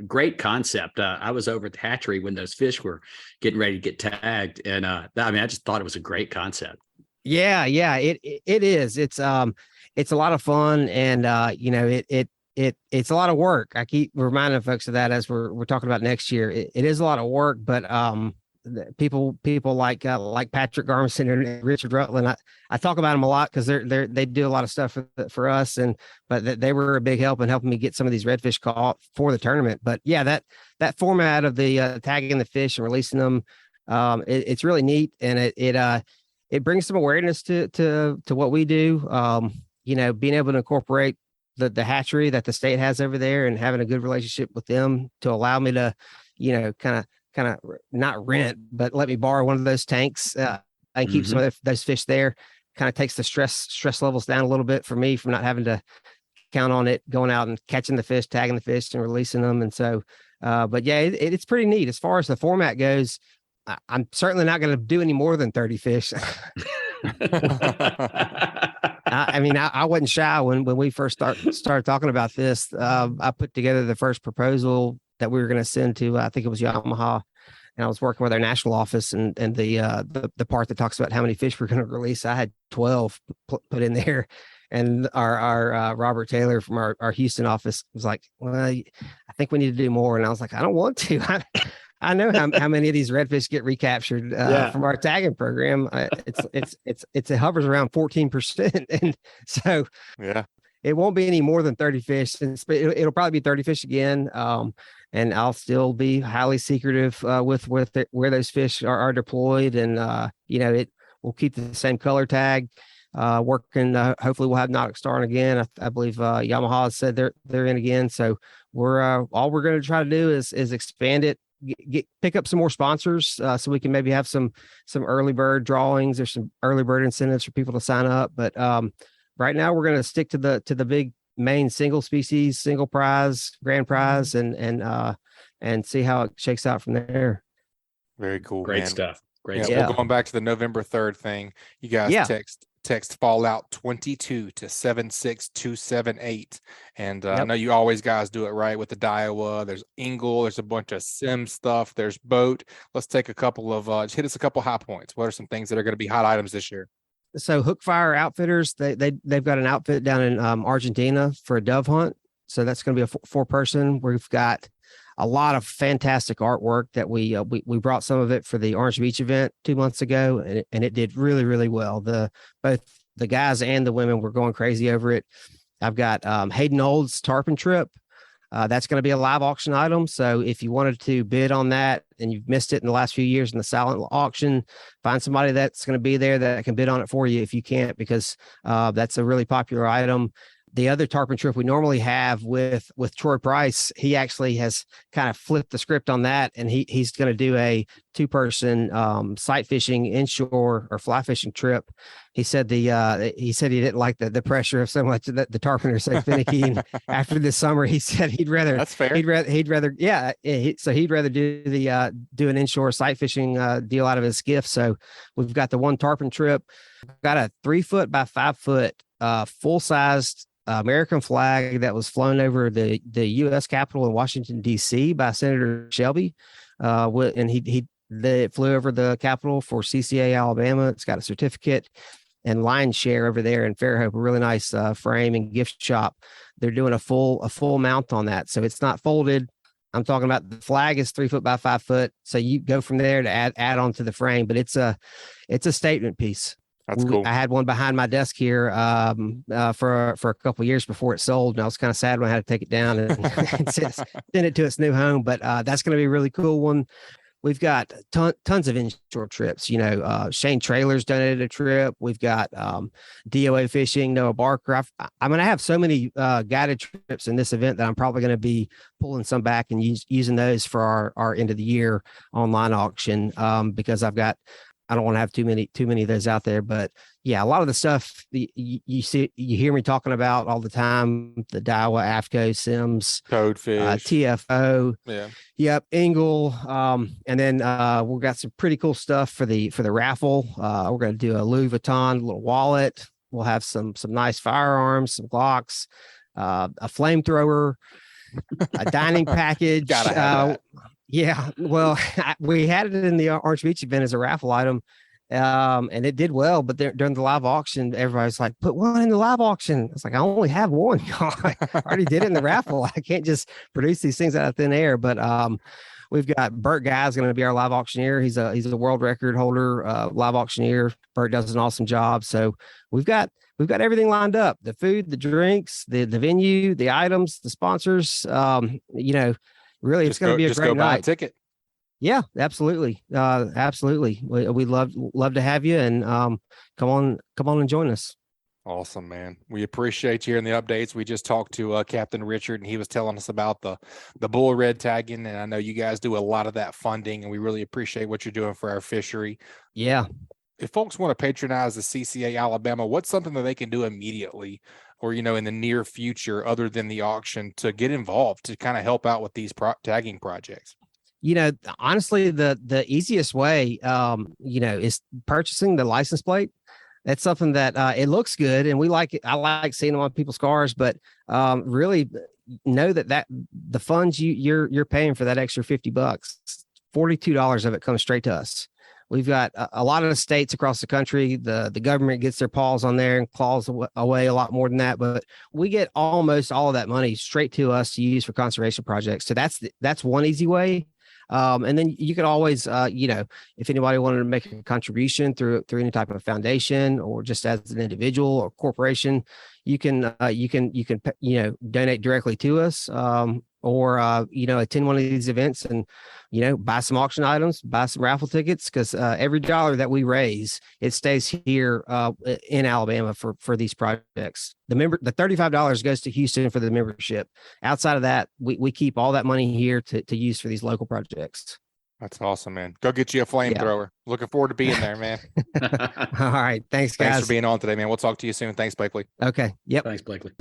Great concept. I was over at the hatchery when those fish were getting ready to get tagged, and I just thought it was a great concept. Yeah, it is. It's a lot of fun, and it's a lot of work. I keep reminding folks of that as we're talking about next year. It is a lot of work, but people like Patrick Garmison and Richard Rutland. I talk about them a lot because they do a lot of stuff for us, but they were a big help in helping me get some of these redfish caught for the tournament. But yeah, that format of the tagging the fish and releasing them, it's really neat, and it brings some awareness to what we do. Being able to incorporate the hatchery that the state has over there and having a good relationship with them to allow me to, kind of not rent, but let me borrow one of those tanks and keep some of those fish there. Kind of takes the stress levels down a little bit for me from not having to count on it going out and catching the fish, tagging the fish, and releasing them. And so, but yeah, it's pretty neat as far as the format goes. I'm certainly not going to do any more than 30 fish. I wasn't shy when we first started talking about this. I put together the first proposal that we were going to send to, I think it was Yamaha, and I was working with our national office, and the part that talks about how many fish we're going to release, I had 12 put in there. And our Robert Taylor from our Houston office was like, well, I think we need to do more. And I was like, I don't want to. I know how many of these redfish get recaptured from our tagging program. It hovers around 14%, and so it won't be any more than 30 fish. It'll probably be 30 fish again, and I'll still be highly secretive with where those fish are deployed, and we'll keep the same color tag. Working. Hopefully, we'll have Nautic Star again. I believe Yamaha has said they're in again. So all we're going to try to do is expand it. Pick up some more sponsors so we can maybe have some early bird drawings or some early bird incentives for people to sign up. But right now we're going to stick to the big main single species, single prize, grand prize, and see how it shakes out from there. Very cool. Great stuff. Great stuff. Well, going back to the November 3rd thing, you guys text Fallout 22 to 76278. And I know you always guys do it right with the Daiwa. There's Ingle. There's a bunch of sim stuff. There's boat. Let's take a couple of, hit us a couple high points. What are some things that are going to be hot items this year? So Hookfire Outfitters, they've got an outfit down in Argentina for a dove hunt. So that's going to be a 4-person. We've got a lot of fantastic artwork that we brought some of it for the Orange Beach event 2 months ago, and it did really, really well. Both the guys and the women were going crazy over it. I've got Hayden Old's Tarpon Trip. That's going to be a live auction item. So if you wanted to bid on that and you've missed it in the last few years in the silent auction, find somebody that's going to be there that can bid on it for you if you can't, because that's a really popular item. The other tarpon trip we normally have with Troy Price, he actually has kind of flipped the script on that, and he's going to do a 2-person sight fishing inshore or fly fishing trip. He said he didn't like the pressure of so much that the tarpon are so finicky. And after this summer, he said he'd rather that's fair. He'd rather so he'd rather do an inshore sight fishing deal out of his skiff. So we've got the one tarpon trip, got a 3-foot by 5-foot full sized American flag that was flown over the U.S. Capitol in Washington, D.C. by Senator Shelby. And they flew over the Capitol for CCA Alabama. It's got a certificate and line share over there in Fairhope, a really nice frame and gift shop. They're doing a full mount on that. So it's not folded. I'm talking about the flag is 3 foot by 5 foot. So you go from there to add on to the frame, but it's a statement piece. That's cool. I had one behind my desk here for a couple of years before it sold, and I was kind of sad when I had to take it down and send it to its new home. But that's going to be a really cool one. We've got tons of inshore trips. Shane Traylor's donated a trip. We've got DOA Fishing, Noah Barker. I'm going to have so many guided trips in this event that I'm probably going to be pulling some back and using those for our end of the year online auction because I don't want to have too many of those out there, but yeah, a lot of the stuff you hear me talking about all the time, the Daiwa, AFCO, Sims, Toadfish, TFO, yep, Ingle, and then we've got some pretty cool stuff for the raffle. We're going to do a Louis Vuitton little wallet. We'll have some nice firearms, some Glocks, a flamethrower, a dining package. Gotta have that. Yeah, well, we had it in the Orange Beach event as a raffle item, and it did well. But during the live auction, everybody's like, "Put one in the live auction." It's like I only have one. I already did it in the raffle. I can't just produce these things out of thin air. But We've got Bert Guy's going to be our live auctioneer. He's a world record holder, live auctioneer. Bert does an awesome job. So we've got everything lined up: the food, the drinks, the venue, the items, the sponsors. Really, it's going to be a great buy a night. ticket. Yeah, absolutely. Absolutely. We love to have you, and come on and join us. Awesome, man. We appreciate you hearing the updates. We just talked to Captain Richard, and he was telling us about the bull red tagging, and I know you guys do a lot of that funding, and we really appreciate what you're doing for our fishery. Yeah. If folks want to patronize the CCA Alabama, what's something that they can do immediately or, in the near future other than the auction to get involved to kind of help out with these tagging projects? Honestly, the easiest way, is purchasing the license plate. That's something that it looks good, and we like it. I like seeing them on people's cars, but really know that the funds you're paying for that extra $50, $42 of it comes straight to us. We've got a lot of the states across the country. The government gets their paws on there and claws away a lot more than that, but we get almost all of that money straight to us to use for conservation projects. So that's one easy way. And then you could always, if anybody wanted to make a contribution through any type of foundation or just as an individual or corporation, you can donate directly to us, or attend one of these events and buy some auction items, buy some raffle tickets, because every dollar that we raise, it stays here in Alabama for these projects. The $35 goes to Houston for the membership. Outside of that, we keep all that money here to use for these local projects. That's awesome, man. Go get you a flamethrower. Yeah. Looking forward to being there, man. All right. Thanks, guys. Thanks for being on today, man. We'll talk to you soon. Thanks, Blakely. Okay. Yep. Thanks, Blakely.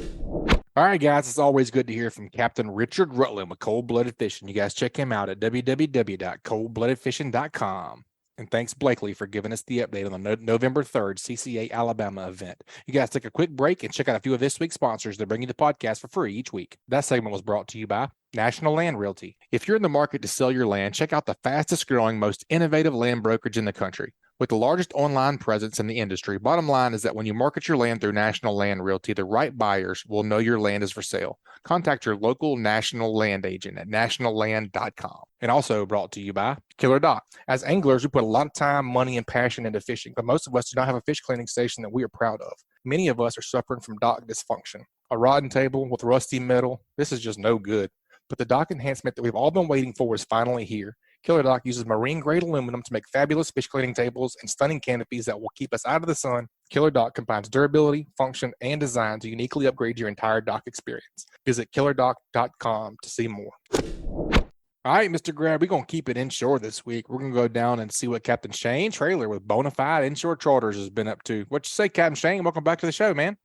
All right, guys. It's always good to hear from Captain Richard Rutland with Cold Blooded Fishing. You guys check him out at www.coldbloodedfishing.com. And thanks, Blakely, for giving us the update on the November 3rd CCA Alabama event. You guys take a quick break and check out a few of this week's sponsors that bring you the podcast for free each week. That segment was brought to you by National Land Realty. If you're in the market to sell your land, check out the fastest growing, most innovative land brokerage in the country. With the largest online presence in the industry, bottom line is that when you market your land through National Land Realty, the right buyers will know your land is for sale. Contact your local national land agent at nationalland.com. And also brought to you by Killer Dock. As anglers, we put a lot of time, money, and passion into fishing, but most of us do not have a fish cleaning station that we are proud of. Many of us are suffering from dock dysfunction. A rodding table with rusty metal, this is just no good. But the dock enhancement that we've all been waiting for is finally here. Killer Dock uses marine-grade aluminum to make fabulous fish cleaning tables and stunning canopies that will keep us out of the sun. Killer Dock combines durability, function, and design to uniquely upgrade your entire dock experience. Visit killerdock.com to see more. All right, Mr. Grab, we're going to keep it inshore this week. We're going to go down and see what Captain Shane Traylor with Bona Fide Inshore Charters has been up to. What you say, Captain Shane? Welcome back to the show, man.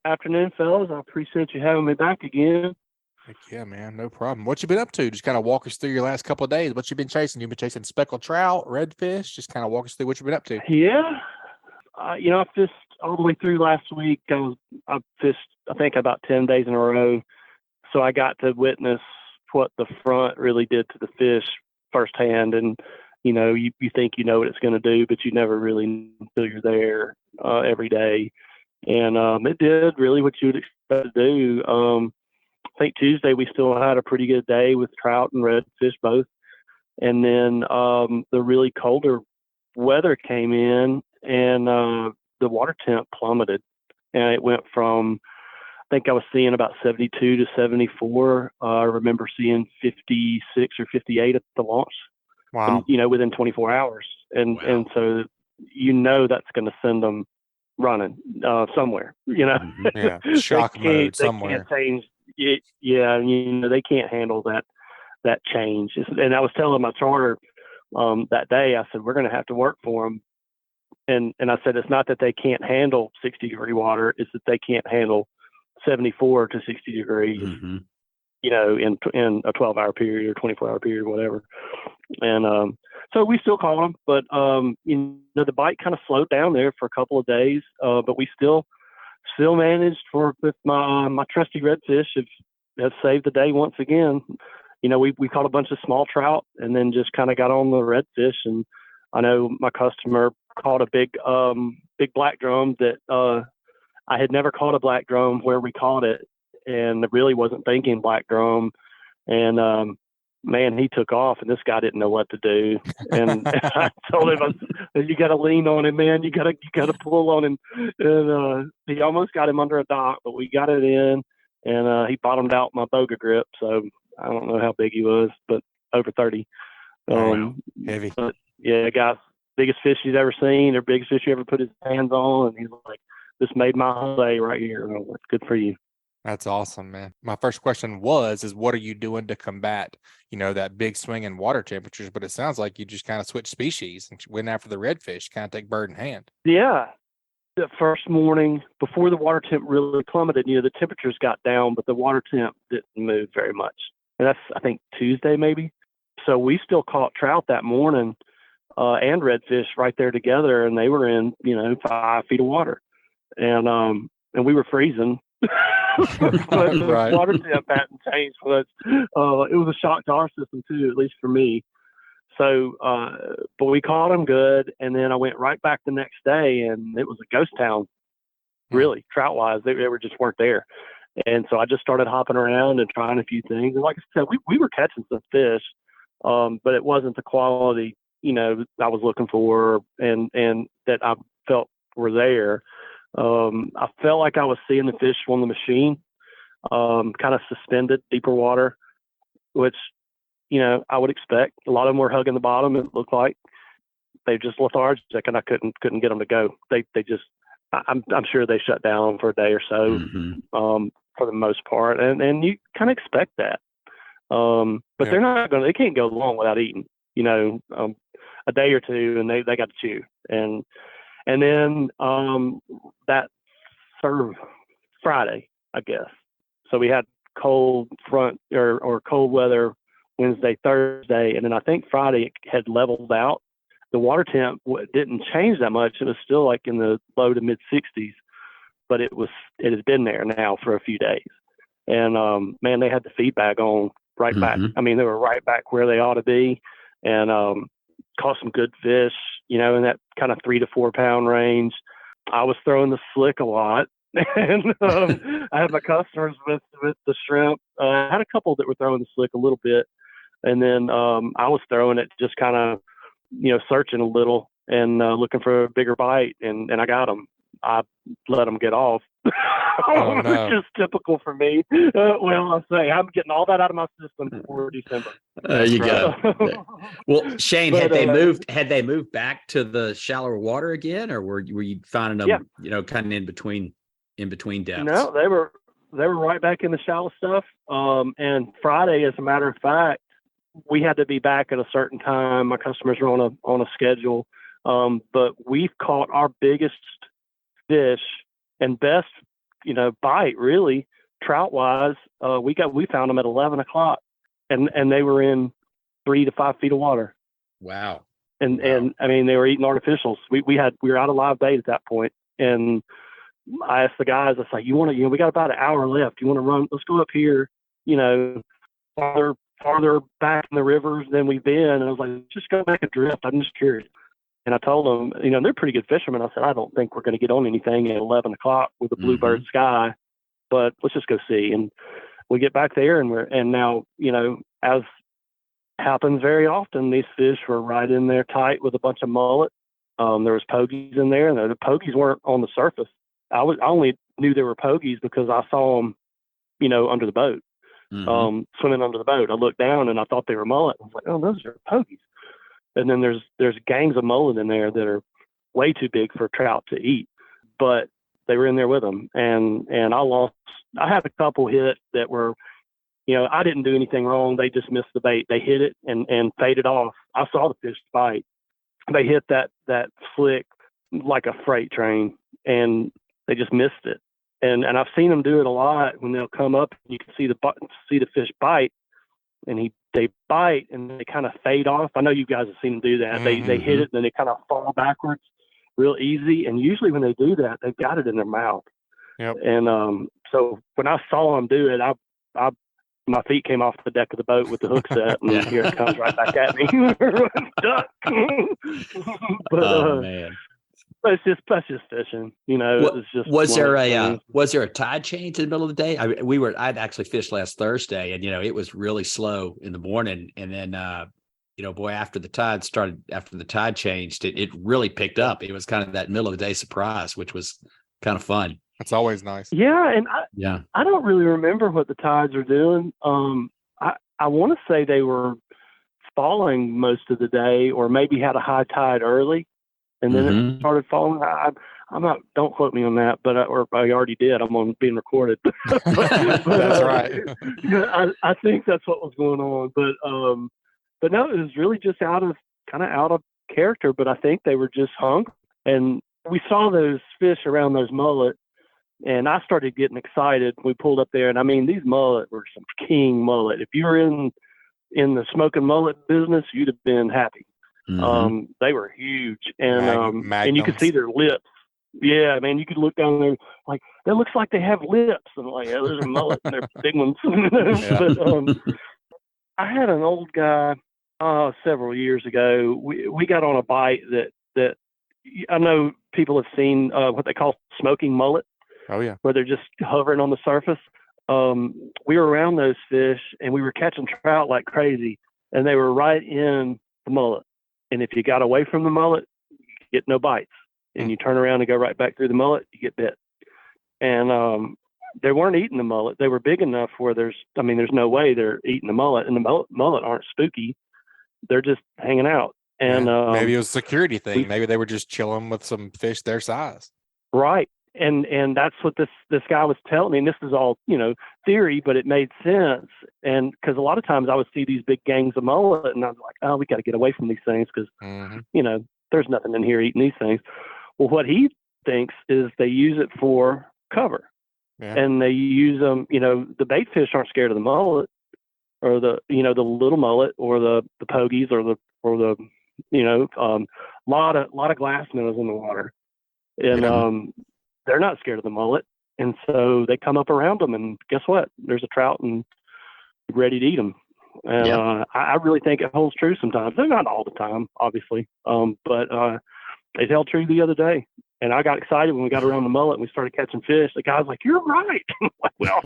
Afternoon, fellas. I appreciate you having me back again. Heck yeah, man. No problem. What you been up to? Just kind of walk us through your last couple of days. What you been chasing? You've been chasing speckled trout, redfish. Just kind of walk us through what you've been up to. Yeah. I fished all the way through last week. I fished, I think, about 10 days in a row. So I got to witness what the front really did to the fish firsthand. And, you think you know what it's going to do, but you never really feel you're there every day. And it did really what you would expect to do. I think Tuesday we still had a pretty good day with trout and redfish both. And then the really colder weather came in and the water temp plummeted. And it went from, I think I was seeing about 72 to 74. I remember seeing 56 or 58 at the launch. Wow. And, within 24 hours. And Wow. and so that's going to send them running somewhere, Yeah, shock mode somewhere. They can't change. Yeah, they can't handle that change. And I was telling my charter that day, I said, we're going to have to work for them. And I said, it's not that they can't handle 60-degree water, it's that they can't handle 74 to 60 degrees, in a 12-hour period or 24-hour period, whatever. And so we still caught them, but the bite kind of slowed down there for a couple of days, but we still managed with my trusty redfish have saved the day once again. We caught a bunch of small trout and then just kind of got on the redfish. And I know my customer caught a big black drum that I had never caught a black drum where we caught it, and really wasn't thinking black drum. And man, he took off, and this guy didn't know what to do. And I told him, you got to lean on him, man. You got to pull on him. And he almost got him under a dock, but we got it in, and he bottomed out my boga grip. So I don't know how big he was, but over 30. Heavy. But yeah, guys, biggest fish he's ever seen, or biggest fish he ever put his hands on. And he's like, this made my whole day right here. And I was like, good for you. That's awesome, man. My first question is what are you doing to combat, that big swing in water temperatures? But it sounds like you just kind of switched species and went after the redfish, kind of take bird in hand. Yeah. The first morning before the water temp really plummeted, the temperatures got down, but the water temp didn't move very much. And that's, I think, Tuesday maybe. So we still caught trout that morning and redfish right there together. And they were in, 5 feet of water. And we were freezing. But the Right. water temp hadn't changed for us. It was a shock to our system too, at least for me. So, but we caught them good, and then I went right back the next day, and it was a ghost town, really, trout-wise. They just weren't there. And so I just started hopping around and trying a few things. And like I said, we were catching some fish, but it wasn't the quality, I was looking for and that I felt were there. I felt like I was seeing the fish on the machine, kind of suspended, deeper water, which, I would expect. A lot of them were hugging the bottom. It looked like they just lethargic, and I couldn't get them to go. They just, I'm sure they shut down for a day or so, for the most part, and you kind of expect that. But they can't go long without eating. A day or two, and they got to chew, and then that served Friday, I guess. So we had cold front or cold weather Wednesday, Thursday, and then I think Friday it had leveled out. The water temp didn't change that much. It was still like in the low to mid 60s, but it has been there now for a few days. And man, they had the feedback on right back. I mean, they were right back where they ought to be, and caught some good fish, in that kind of 3 to 4 pound range. I was throwing the slick a lot. And I had my customers with the shrimp. I had a couple that were throwing the slick a little bit. And then I was throwing it just kind of, searching a little and looking for a bigger bite. And I got them. I let them get off, Oh, no. which is typical for me. I'll say I'm getting all that out of my system before December. You got it. Well, Shane, But, had they moved back to the shallower water again, or were you finding them, kind of in between depths? No, they were right back in the shallow stuff. And Friday, as a matter of fact, we had to be back at a certain time. My customers were on a schedule. But we've caught our biggest fish and best, bite really trout wise. We found them at 11 o'clock and they were in 3 to 5 feet of water. Wow. And I mean, they were eating artificials. We were out of live bait at that point. And I asked the guys, I was like, we got about an hour left. You want to run? Let's go up here, farther back in the rivers than we've been. And I was like, just go back and drift. I'm just curious. And I told them, they're pretty good fishermen. I said, I don't think we're going to get on anything at 11 o'clock with a bluebird sky, but let's just go see. And we get back there and now, as happens very often, these fish were right in there tight with a bunch of mullet. There was pogies in there, and the pogies weren't on the surface. I only knew there were pogies because I saw them, under the boat, swimming under the boat. I looked down and I thought they were mullet. I was like, oh, those are pogies. And then there's gangs of mullet in there that are way too big for trout to eat, but they were in there with them. And I had a couple hit that were, I didn't do anything wrong. They just missed the bait. They hit it and faded off. I saw the fish bite. They hit that slick like a freight train, and they just missed it. And I've seen them do it a lot when they'll come up and you can see the fish bite, and they bite and they kind of fade off. I know you guys have seen them do that. They hit it and then they kind of fall backwards real easy. And usually when they do that, they've got it in their mouth. Yep. And so when I saw them do it, my feet came off the deck of the boat with the hook set, and here it comes right back at me. Duck. But, oh man. That's just fishing. You know, it was just was one of there those a things. was there a tide change in the middle of the day? I'd actually fished last Thursday, and it was really slow in the morning, and then boy, after the tide changed, it really picked up. It was kind of that middle of the day surprise, which was kind of fun. That's always nice. Yeah, and I don't really remember what the tides are doing. I want to say they were falling most of the day, or maybe had a high tide early, and then it started falling. I'm not. Don't quote me on that, but or I already did. I'm on being recorded. That's right. I think that's what was going on, but no, it was really just out of character. But I think they were just hungry, and we saw those fish around those mullet. And I started getting excited. We pulled up there, and I mean, these mullet were some king mullet. If you were in the smoking mullet business, you'd have been happy. They were huge, and you could see their lips. Yeah, man, you could look down there like that looks like they have lips, and like those are mullet, and they're big ones. But I had an old guy several years ago. We got on a bite that I know people have seen what they call smoking mullet. Oh yeah, where they're just hovering on the surface. We were around those fish, and we were catching trout like crazy, and they were right in the mullet. And if you got away from the mullet, you get no bites. And you turn around and go right back through the mullet, you get bit. And they weren't eating the mullet. They were big enough where there's no way they're eating the mullet. And the mullet aren't spooky. They're just hanging out. And maybe it was a security thing. Maybe they were just chilling with some fish their size. Right. And that's what this guy was telling me. And this is all, theory, but it made sense. And because a lot of times I would see these big gangs of mullet, and I was like, oh, we got to get away from these things because, there's nothing in here eating these things. Well, what he thinks is they use it for cover. Yeah. And they use them, the bait fish aren't scared of the mullet or the little mullet or the pogies or the lot of glass minnows in the water. And, they're not scared of the mullet. And so they come up around them, and guess what? There's a trout and ready to eat them. And I really think it holds true sometimes. They're not all the time, obviously. But it held true the other day. And I got excited when we got around the mullet and we started catching fish. The guy's like, "You're right." I'm like, well,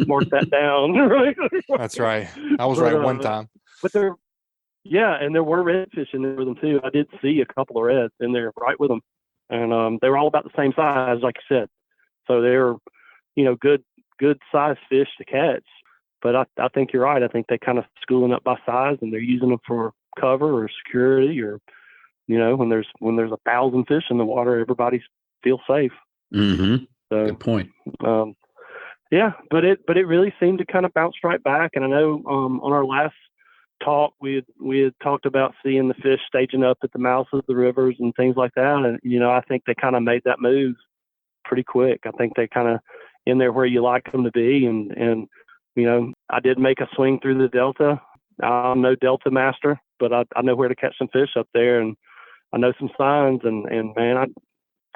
mark that down. Right? That's right. I was right one time. But there were redfish in there with them too. I did see a couple of reds in there right with them. And they were all about the same size, like you said. So they're, good size fish to catch. But I think you're right. I think they kind of schooling up by size, and they're using them for cover or security, or when there's 1,000 fish in the water, everybody feels safe. So, good point. But it really seemed to kind of bounce right back. And I know on our last talk we had talked about seeing the fish staging up at the mouths of the rivers and things like that, and I think they kind of made that move pretty quick. I think they kind of in there where you like them to be, and I did make a swing through the delta. I'm no delta master, but I know where to catch some fish up there, and I know some signs, and man,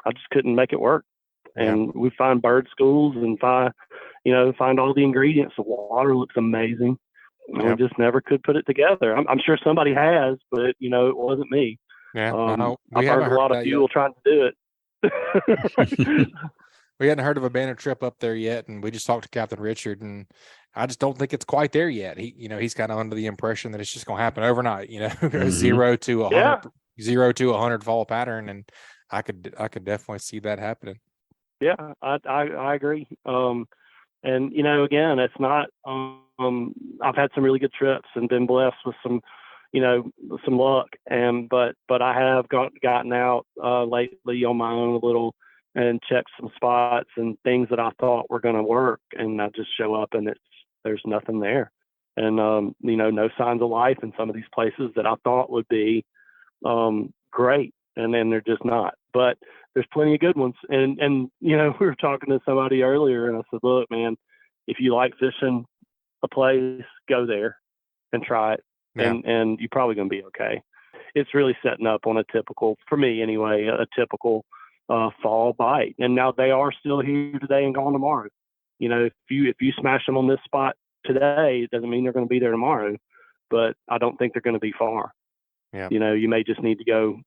I just couldn't make it work. And we find bird schools and find all the ingredients. The water looks amazing. We just never could put it together. I'm sure somebody has, but it wasn't me. Yeah, I burned a lot of fuel trying to do it. We hadn't heard of a banner trip up there yet, and we just talked to Captain Richard, and I just don't think it's quite there yet. He's kind of under the impression that it's just going to happen overnight. 0 to 100, 0 to 100 fall pattern, and I could definitely see that happening. Yeah, I agree. And again, it's not. I've had some really good trips and been blessed with some luck, but I have gotten out lately on my own a little and checked some spots and things that I thought were going to work, and I just show up and there's nothing there, and no signs of life in some of these places that I thought would be great, and then they're just not. But there's plenty of good ones, and we were talking to somebody earlier, and I said, look, man, if you like fishing a place, go there and try it, and you're probably going to be okay. It's really setting up on a typical, for me anyway, a typical fall bite. And now they are still here today and gone tomorrow. If you smash them on this spot today, it doesn't mean they're going to be there tomorrow, but I don't think they're going to be far. Yeah. You may just need to go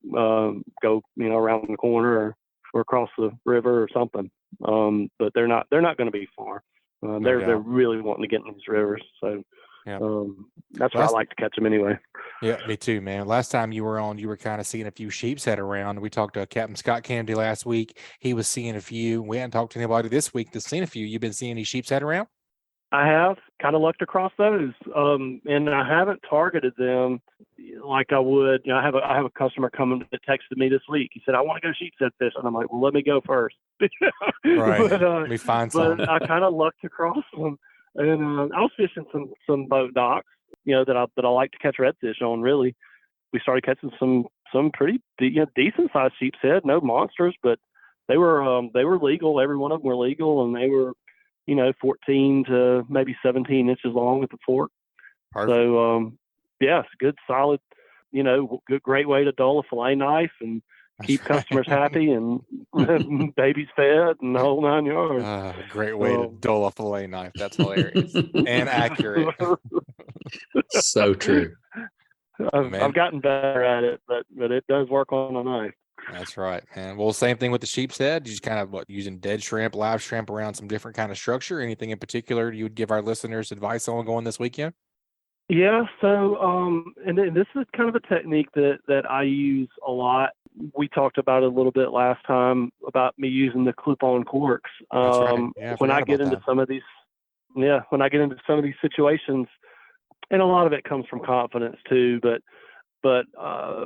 around the corner or across the river or something. But they're not going to be far. They're really wanting to get in these rivers. So Yeah. that's why I like to catch them anyway. Yeah, me too, man. Last time you were on, you were kind of seeing a few sheep's head around. We talked to Captain Scott Kennedy last week. He was seeing a few. We hadn't talked to anybody this week that's seen a few. You've been seeing any sheep's head around? I have kind of looked across those, and I haven't targeted them like I would. You know, I have a customer coming that texted me this week. He said, "I want to go sheep's head fish," and I'm like, "Well, let me go first." Right. But, Let me find some. I kind of looked across them, and I was fishing some boat docks, you know, that I like to catch redfish on. Really, we started catching some pretty decent sized sheep's head, no monsters, but they were legal. Every one of them were legal, and they were, 14 to maybe 17 inches long at the fork. Perfect. So, it's good, solid, great way to dull a fillet knife and keep customers happy and babies fed and the whole 9 yards. Great way to dull a fillet knife. That's hilarious and accurate. So true. I've gotten better at it, but it does work on a knife. That's right, man. Well, same thing with the sheep's head. You just kind of using dead shrimp, live shrimp around some different kind of structure. Anything in particular you would give our listeners advice on going this weekend? Yeah. So, and this is kind of a technique that I use a lot. We talked about it a little bit last time about me using the clip-on corks. That's right. Yeah, when I get into some of these situations, and a lot of it comes from confidence too, but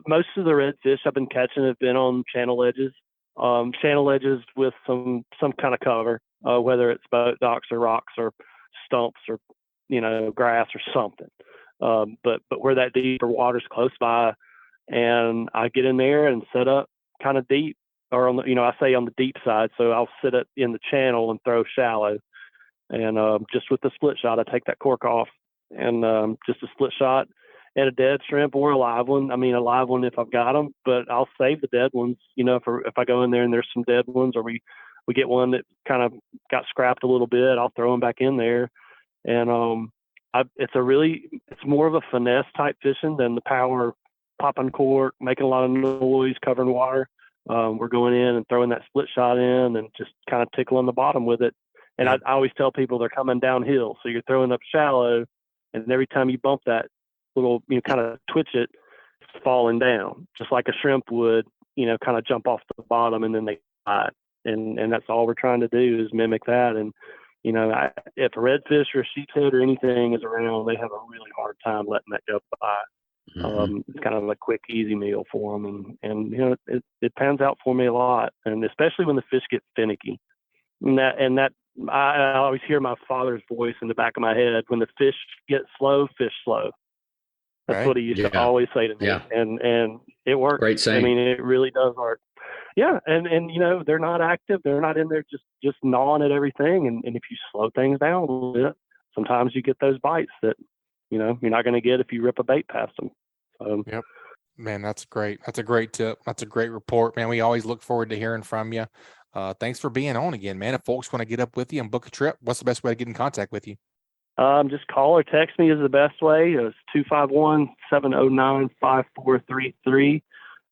most of the redfish I've been catching have been on channel edges with some kind of cover, whether it's boat docks or rocks or stumps or, grass or something. But where that deeper water's close by, and I get in there and set up kind of deep, or on the, I say on the deep side. So I'll sit up in the channel and throw shallow, and just with the split shot, I take that cork off and just a split shot. And a dead shrimp or a live one. I mean, a live one if I've got them, but I'll save the dead ones. If I go in there and there's some dead ones, or we get one that kind of got scrapped a little bit, I'll throw them back in there. And it's more of a finesse type fishing than the power popping cork, making a lot of noise, covering water. We're going in and throwing that split shot in and just kind of tickling the bottom with it. And I always tell people they're coming downhill, so you're throwing up shallow, and every time you bump that little, kind of twitch it, it's falling down, just like a shrimp would, kind of jump off the bottom and then they slide. And that's all we're trying to do is mimic that. And, if a redfish or a sheep's head or anything is around, they have a really hard time letting that go by. Mm-hmm. It's kind of a quick, easy meal for them. And it pans out for me a lot. And especially when the fish get finicky. And I always hear my father's voice in the back of my head: when the fish get slow, fish slow. That's right. What he used to always say to me. Yeah. And it works. Great saying. I mean, it really does work. Yeah. And they're not active. They're not in there just gnawing at everything. And if you slow things down a little bit, sometimes you get those bites that, you're not going to get if you rip a bait past them. Yep. Man, that's great. That's a great tip. That's a great report, man. We always look forward to hearing from you. Thanks for being on again, man. If folks want to get up with you and book a trip, what's the best way to get in contact with you? Just call or text me is the best way. It's 251-709-5433.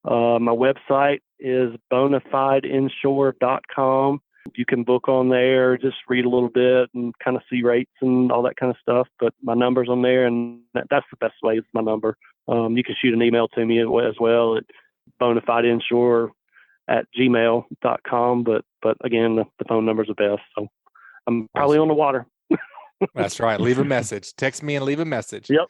My website is bonafideinshore.com. You can book on there, just read a little bit and kind of see rates and all that kind of stuff. But my number's on there, and that's the best way. It's my number. You can shoot an email to me as well at bonafideinshore@gmail.com. But again, the phone number's the best. So I'm probably on the water. That's right. Leave a message. Text me and leave a message. Yep.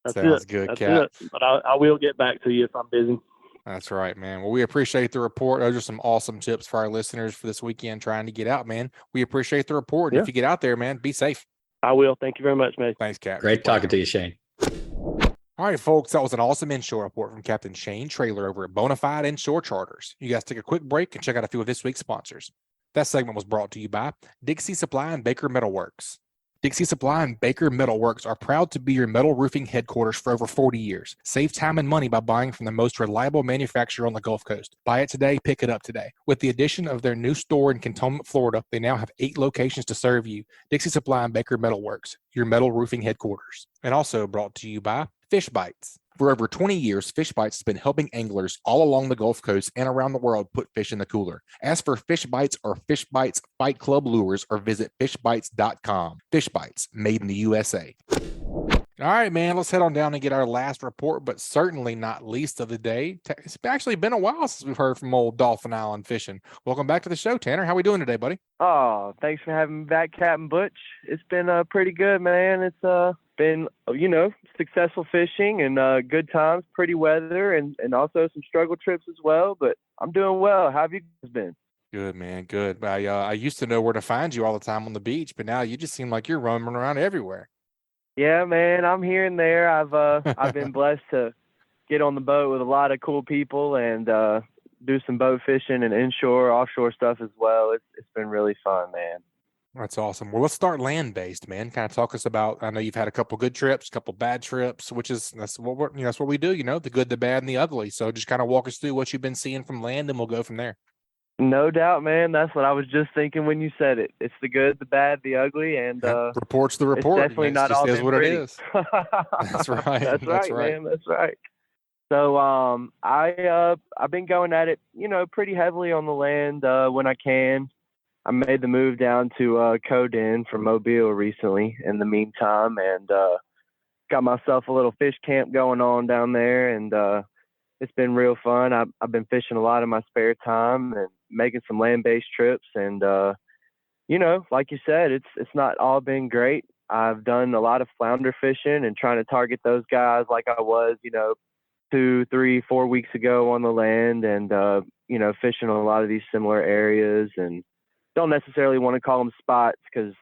Sounds good, Cap. But I will get back to you if I'm busy. That's right, man. Well, we appreciate the report. Those are some awesome tips for our listeners for this weekend trying to get out, man. We appreciate the report. And if you get out there, man, be safe. I will. Thank you very much, mate. Thanks, Cap. Great talking to you, Shane. All right, folks, that was an awesome inshore report from Captain Shane Traylor over at Bona Fide Inshore Charters. You guys take a quick break and check out a few of this week's sponsors. That segment was brought to you by Dixie Supply and Baker Metalworks. Dixie Supply and Baker Metalworks are proud to be your metal roofing headquarters for over 40 years. Save time and money by buying from the most reliable manufacturer on the Gulf Coast. Buy it today, pick it up today. With the addition of their new store in Cantonment, Florida, they now have 8 locations to serve you. Dixie Supply and Baker Metalworks, your metal roofing headquarters. And also brought to you by Fish Bites. For over 20 years, Fish Bites has been helping anglers all along the Gulf Coast and around the world put fish in the cooler. Ask for Fish Bites or Fish Bites Fight Club lures or visit fishbites.com. Fish Bites, made in the USA. All right, man, let's head on down and get our last report, but certainly not least of the day. It's actually been a while since we've heard from old Dauphin Island fishing. Welcome back to the show, Tanner. How we doing today, buddy? Oh, thanks for having me back, Capt Butch. It's been pretty good, man. It's been, successful fishing and good times, pretty weather, and also some struggle trips as well. But I'm doing well. How have you guys been? Good, man. Good. I used to know where to find you all the time on the beach, but now you just seem like you're roaming around everywhere. Yeah, man, I'm here and there. I've been blessed to get on the boat with a lot of cool people and do some boat fishing and inshore, offshore stuff as well. It's been really fun, man. That's awesome. Well, let's start land-based, man. Kind of talk us about. I know you've had a couple good trips, a couple bad trips, that's what we do. The good, the bad, and the ugly. So just kind of walk us through what you've been seeing from land, and we'll go from there. No doubt, man. That's what I was just thinking when you said it. It's the good, the bad, the ugly, and report's the report. It's definitely not all is what pretty. It is. That's right. That's right, man. That's right. So I've been going at it, pretty heavily on the land when I can. I made the move down to Coden from Mobile recently in the meantime, and got myself a little fish camp going on down there, and it's been real fun. I've been fishing a lot in my spare time and making some land-based trips, and like you said, it's not all been great. I've done a lot of flounder fishing and trying to target those guys like I was, 2, 3, 4 weeks ago on the land, and fishing a lot of these similar areas, and don't necessarily want to call them spots because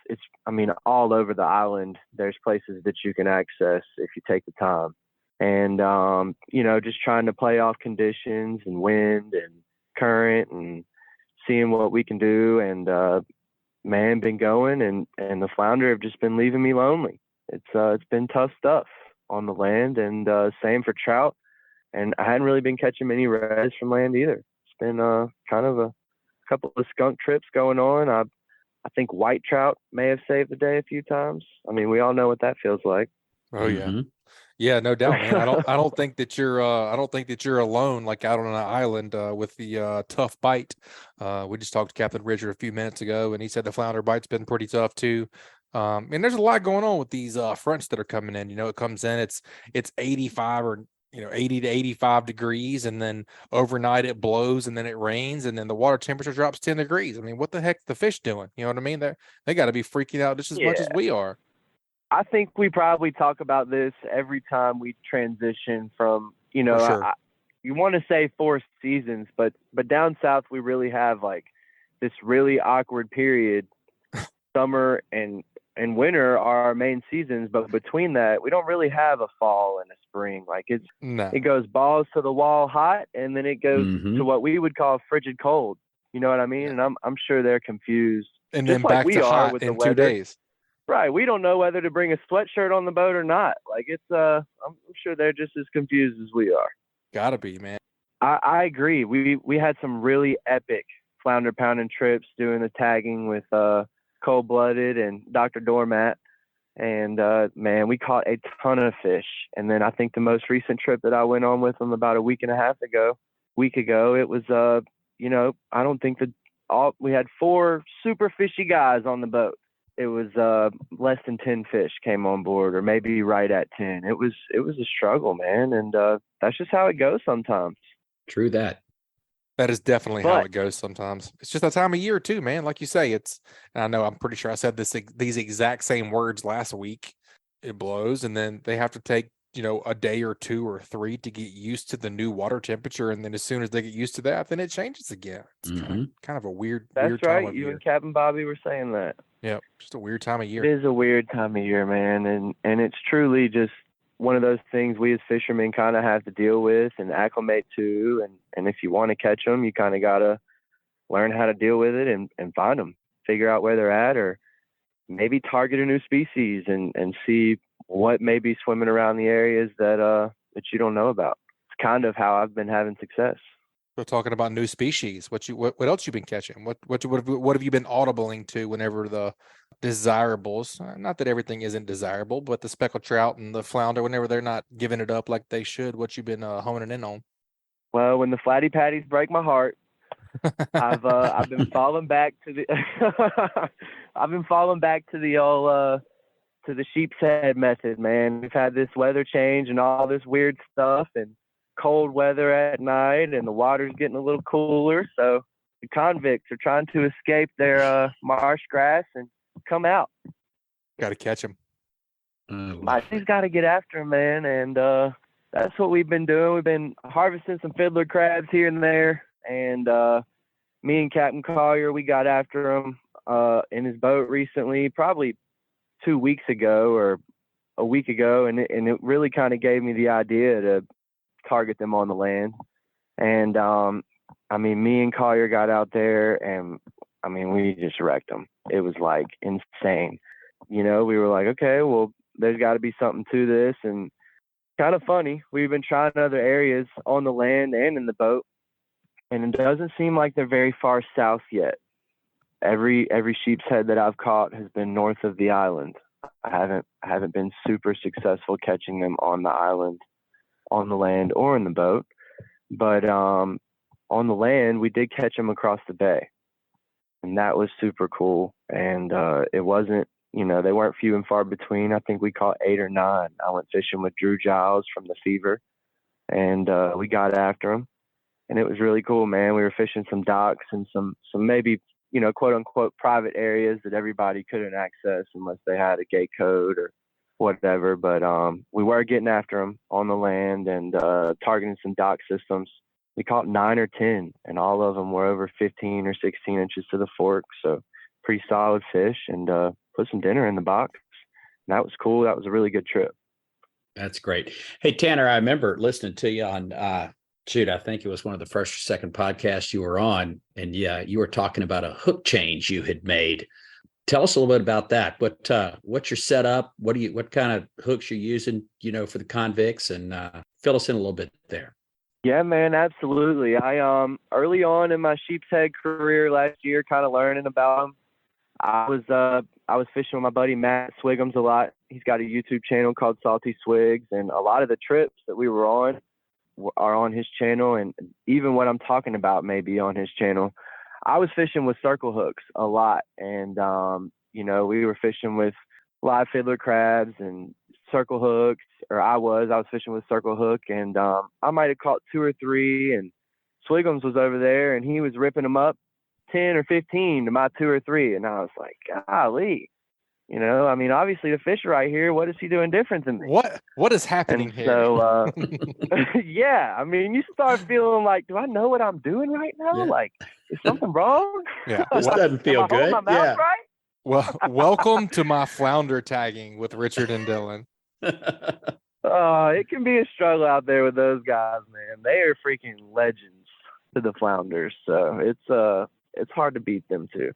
all over the island there's places that you can access if you take the time, and just trying to play off conditions and wind and current and seeing what we can do, and been going, and the flounder have just been leaving me lonely. It's been tough stuff on the land, and same for trout, and I hadn't really been catching many reds from land either. It's been kind of a couple of skunk trips going on. I think white trout may have saved the day a few times. We all know what that feels like. Oh yeah. Yeah, no doubt, man. I don't think that you're alone, like out on an island with the tough bite. We just talked to Captain Richard a few minutes ago, and he said the flounder bite's been pretty tough too. And there's a lot going on with these fronts that are coming in. It comes in, it's 85 or 80 to 85 degrees, and then overnight it blows, and then it rains, and then the water temperature drops 10 degrees. What the heck's the fish doing? You know what I mean? They got to be freaking out just as much as we are. I think we probably talk about this every time we transition from, Sure. You want to say 4 seasons, but down south we really have like this really awkward period. Summer and winter are our main seasons, but between that we don't really have a fall and a spring. Like it goes balls to the wall hot, and then it goes to what we would call frigid cold. You know what I mean? Yeah. And I'm sure they're confused. And just then like back we to are hot with in the 2 weather. days. Right. We don't know whether to bring a sweatshirt on the boat or not. Like I'm sure they're just as confused as we are. Gotta be, man. I agree. We had some really epic flounder pounding trips doing the tagging with Cold Blooded and Dr. Doormat. And we caught a ton of fish. And then I think the most recent trip that I went on with them about a week ago, it was I don't think we had 4 super fishy guys on the boat. It was less than 10 fish came on board, or maybe right at 10. It was a struggle, man, and that's just how it goes sometimes. True that. That is definitely how it goes sometimes. It's just that time of year too, man. Like you say, I'm pretty sure I said these exact same words last week. It blows, and then they have to take a day or 2 or 3 to get used to the new water temperature, and then as soon as they get used to that, then it changes again. It's kind of a weird. That's weird right. Time of You year. and Captain Bobby were saying that. Yeah, just a weird time of year. It is a weird time of year, man, and it's truly just one of those things we as fishermen kind of have to deal with and acclimate to, and if you want to catch them, you kind of got to learn how to deal with it and find them, figure out where they're at, or maybe target a new species and see what may be swimming around the areas that you don't know about. It's kind of how I've been having success. We're talking about new species. What else you been catching? What have you been audibling to whenever the desirables. Not that everything isn't desirable, but the speckled trout and the flounder, whenever they're not giving it up like they should, what you been honing in on? Well, when the flatty patties break my heart, I've been falling back to the I've been falling back to the old to the sheep's head method, man. We've had this weather change and all this weird stuff and cold weather at night, and the water's getting a little cooler, so the convicts are trying to escape their marsh grass and come out. Got to catch them. He's got to get after him, man, and that's what we've been doing. We've been harvesting some fiddler crabs here and there, and me and Captain Collier, we got after him in his boat recently, probably 2 weeks ago or a week ago, and it really kind of gave me the idea to target them on the land. And me and Collier got out there, and we just wrecked them. It was like insane. We were like, okay, well, there's got to be something to this. And kind of funny, we've been trying other areas on the land and in the boat, and it doesn't seem like they're very far south yet. Every sheep's head that I've caught has been north of the island. I haven't been super successful catching them on the island, on the land, or in the boat. But on the land, we did catch them across the bay, and that was super cool. And it wasn't, they weren't few and far between. I think we caught 8 or 9. I went fishing with Drew Giles from the Fever, and we got after them, and it was really cool, man. We were fishing some docks and some maybe, quote unquote private areas that everybody couldn't access unless they had a gate code or whatever. But we were getting after them on the land and targeting some dock systems. We caught 9 or 10, and all of them were over 15 or 16 inches to the fork. So pretty solid fish, and put some dinner in the box. And that was cool. That was a really good trip. That's great. Hey, Tanner, I remember listening to you on, I think it was one of the first or second podcasts you were on. And yeah, you were talking about a hook change you had made. Tell us a little bit about that. What's your setup? What kind of hooks you're using, for the convicts, and fill us in a little bit there. Yeah, man, absolutely. I early on in my sheep's head career last year, kind of learning about them. I was fishing with my buddy Matt Swigums a lot. He's got a YouTube channel called Salty Swigs, and a lot of the trips that we were on are on his channel, and even what I'm talking about may be on his channel. I was fishing with circle hooks a lot, and we were fishing with live fiddler crabs and circle hooks, or I was fishing with circle hook, and I might have caught 2 or 3, and Swigums was over there, and he was ripping them up 10 or 15 to my 2 or 3, and I was like, golly, obviously the fish are right here. What is he doing different than me? What is happening here? So, yeah, you start feeling like, do I know what I'm doing right now? Yeah. Like, is something wrong? Yeah, this doesn't feel good. My mouth right? Well, welcome to my flounder tagging with Richard and Dylan. It can be a struggle out there with those guys, man. They are freaking legends to the flounders. So it's hard to beat them too.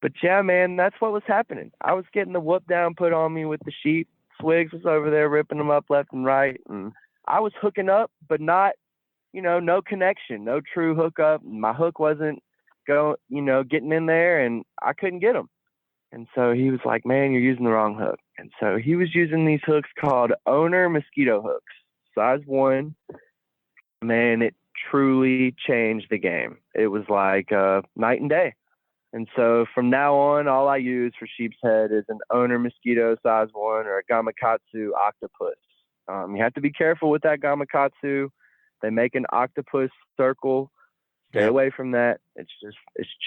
But yeah, man, that's what was happening. I was getting the whoop down put on me with the sheep. Swigs was over there ripping them up left and right, and I was hooking up, but not, no connection, no true hookup. My hook wasn't getting in there, and I couldn't get them. And so he was like, man, you're using the wrong hook. And so he was using these hooks called Owner mosquito hooks, size 1. Man, it truly changed the game. It was like night and day. And so from now on, all I use for sheep's head is an Owner mosquito size 1 or a Gamakatsu octopus. You have to be careful with that Gamakatsu. They make an octopus circle. Stay away from that. It's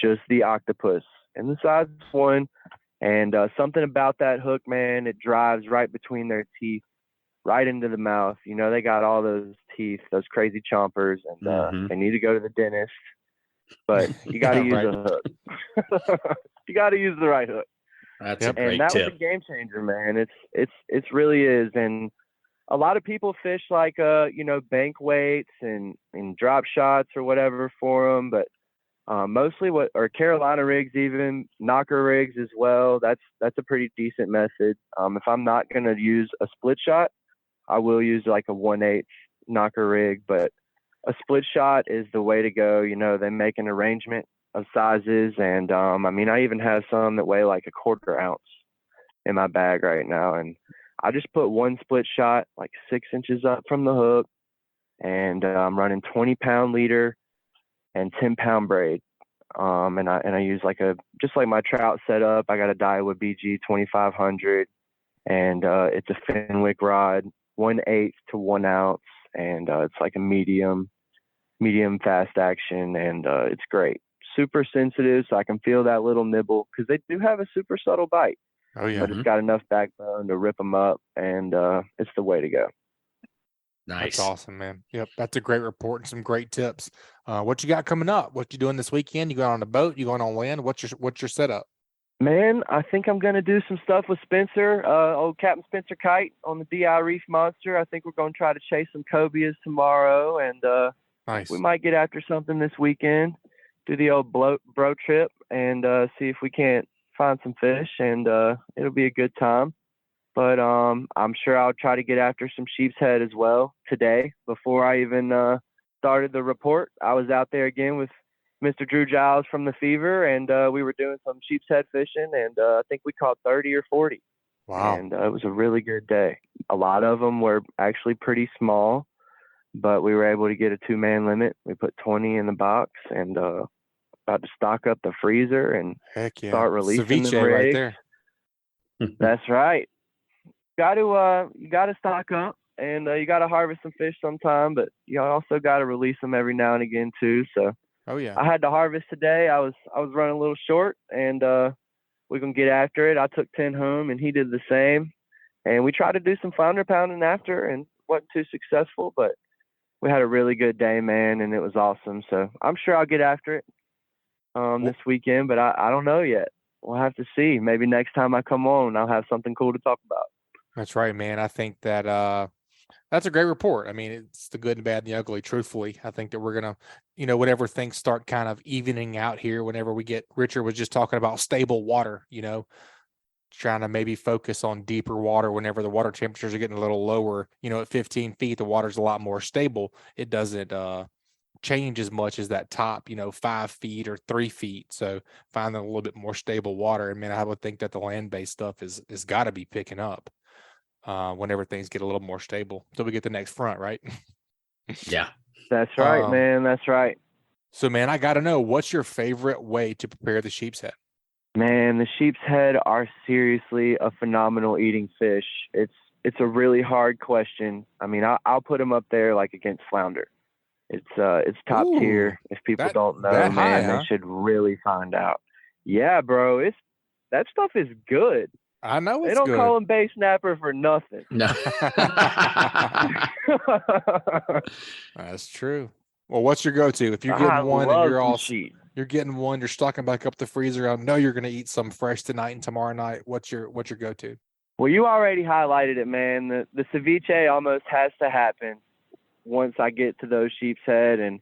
just the octopus in the size 1. And something about that hook, man, it drives right between their teeth, right into the mouth. They got all those teeth, those crazy chompers, and they need to go to the dentist. But you got to use a hook. You got to use the right hook. That's a great and that tip. was a game changer, man. It really is. And a lot of people fish like bank weights and drop shots or whatever for them, but mostly or Carolina rigs, even knocker rigs as well. That's a pretty decent method. If I'm not gonna use a split shot, I will use like a 1/8 knocker rig, but a split shot is the way to go. They make an arrangement of sizes. And I mean, I even have some that weigh like a quarter ounce in my bag right now. And I just put one split shot, like 6 inches up from the hook. And I'm running 20-pound leader and 10-pound braid. And I use just like my trout setup. I got a Daiwa BG 2500, and it's a Fenwick rod, 1/8 to 1 ounce, and it's like a medium fast action, and it's great. Super sensitive, so I can feel that little nibble because they do have a super subtle bite. Oh yeah. But it's got enough backbone to rip them up, and it's the way to go. Nice. That's awesome, man. Yep, that's a great report and some great tips. What you got coming up? What you doing this weekend? You going on a boat? You going on land? What's your setup? Man, I think I'm gonna do some stuff with Spencer, old Captain Spencer Kite on the DI Reef Monster. I think we're gonna try to chase some cobias tomorrow, and Nice. we might get after something this weekend. Do the old bro trip and see if we can't find some fish, and it'll be a good time. But I'm sure I'll try to get after some sheep's head as well today. Before I even started the report, I was out there again with Mr. Drew Giles from the Fever, and we were doing some sheep's head fishing, and I think we caught 30 or 40. Wow. And it was a really good day. A lot of them were actually pretty small, but we were able to get a 2-man limit. We put 20 in the box, and about to stock up the freezer and Heck yeah. start releasing Ceviche them right rigs. there. That's right. You gotta stock up, and you gotta harvest some fish sometime, but you also gotta release them every now and again too. So Oh yeah. I had to harvest today. I was running a little short, and we're gonna get after it. I took 10 home, and he did the same, and we tried to do some flounder pounding after, and wasn't too successful, but we had a really good day, man, and it was awesome. So I'm sure I'll get after it this weekend, but I don't know yet. We'll have to see. Maybe next time I come on, I'll have something cool to talk about. That's right, man. I think that that's a great report. I mean, it's the good and bad and the ugly, truthfully. I think that we're going to, whenever things start kind of evening out here, whenever we get, Richard was just talking about stable water, trying to maybe focus on deeper water whenever the water temperatures are getting a little lower, at 15 feet, the water's a lot more stable. It doesn't change as much as that top, 5 feet or 3 feet. So finding a little bit more stable water. And man, I would think that the land-based stuff is got to be picking up whenever things get a little more stable until we get the next front, right? Yeah. That's right, man. That's right. So, man, I got to know, what's your favorite way to prepare the sheep's head? Man, the sheep's head are seriously a phenomenal eating fish. It's a really hard question. I mean, I'll put them up there like against flounder. It's top tier. If people don't know, man, high, huh? They should really find out. Yeah, bro, that stuff is good. I know it's They don't good. call him bay snapper for nothing. No. That's true. Well, what's your go-to? If you're I getting one and love you're some all sheep. you're getting one, you're stocking back up the freezer. I know you're going to eat some fresh tonight and tomorrow night. What's your go-to? Well, you already highlighted it, man. The ceviche almost has to happen once I get to those sheep's head, and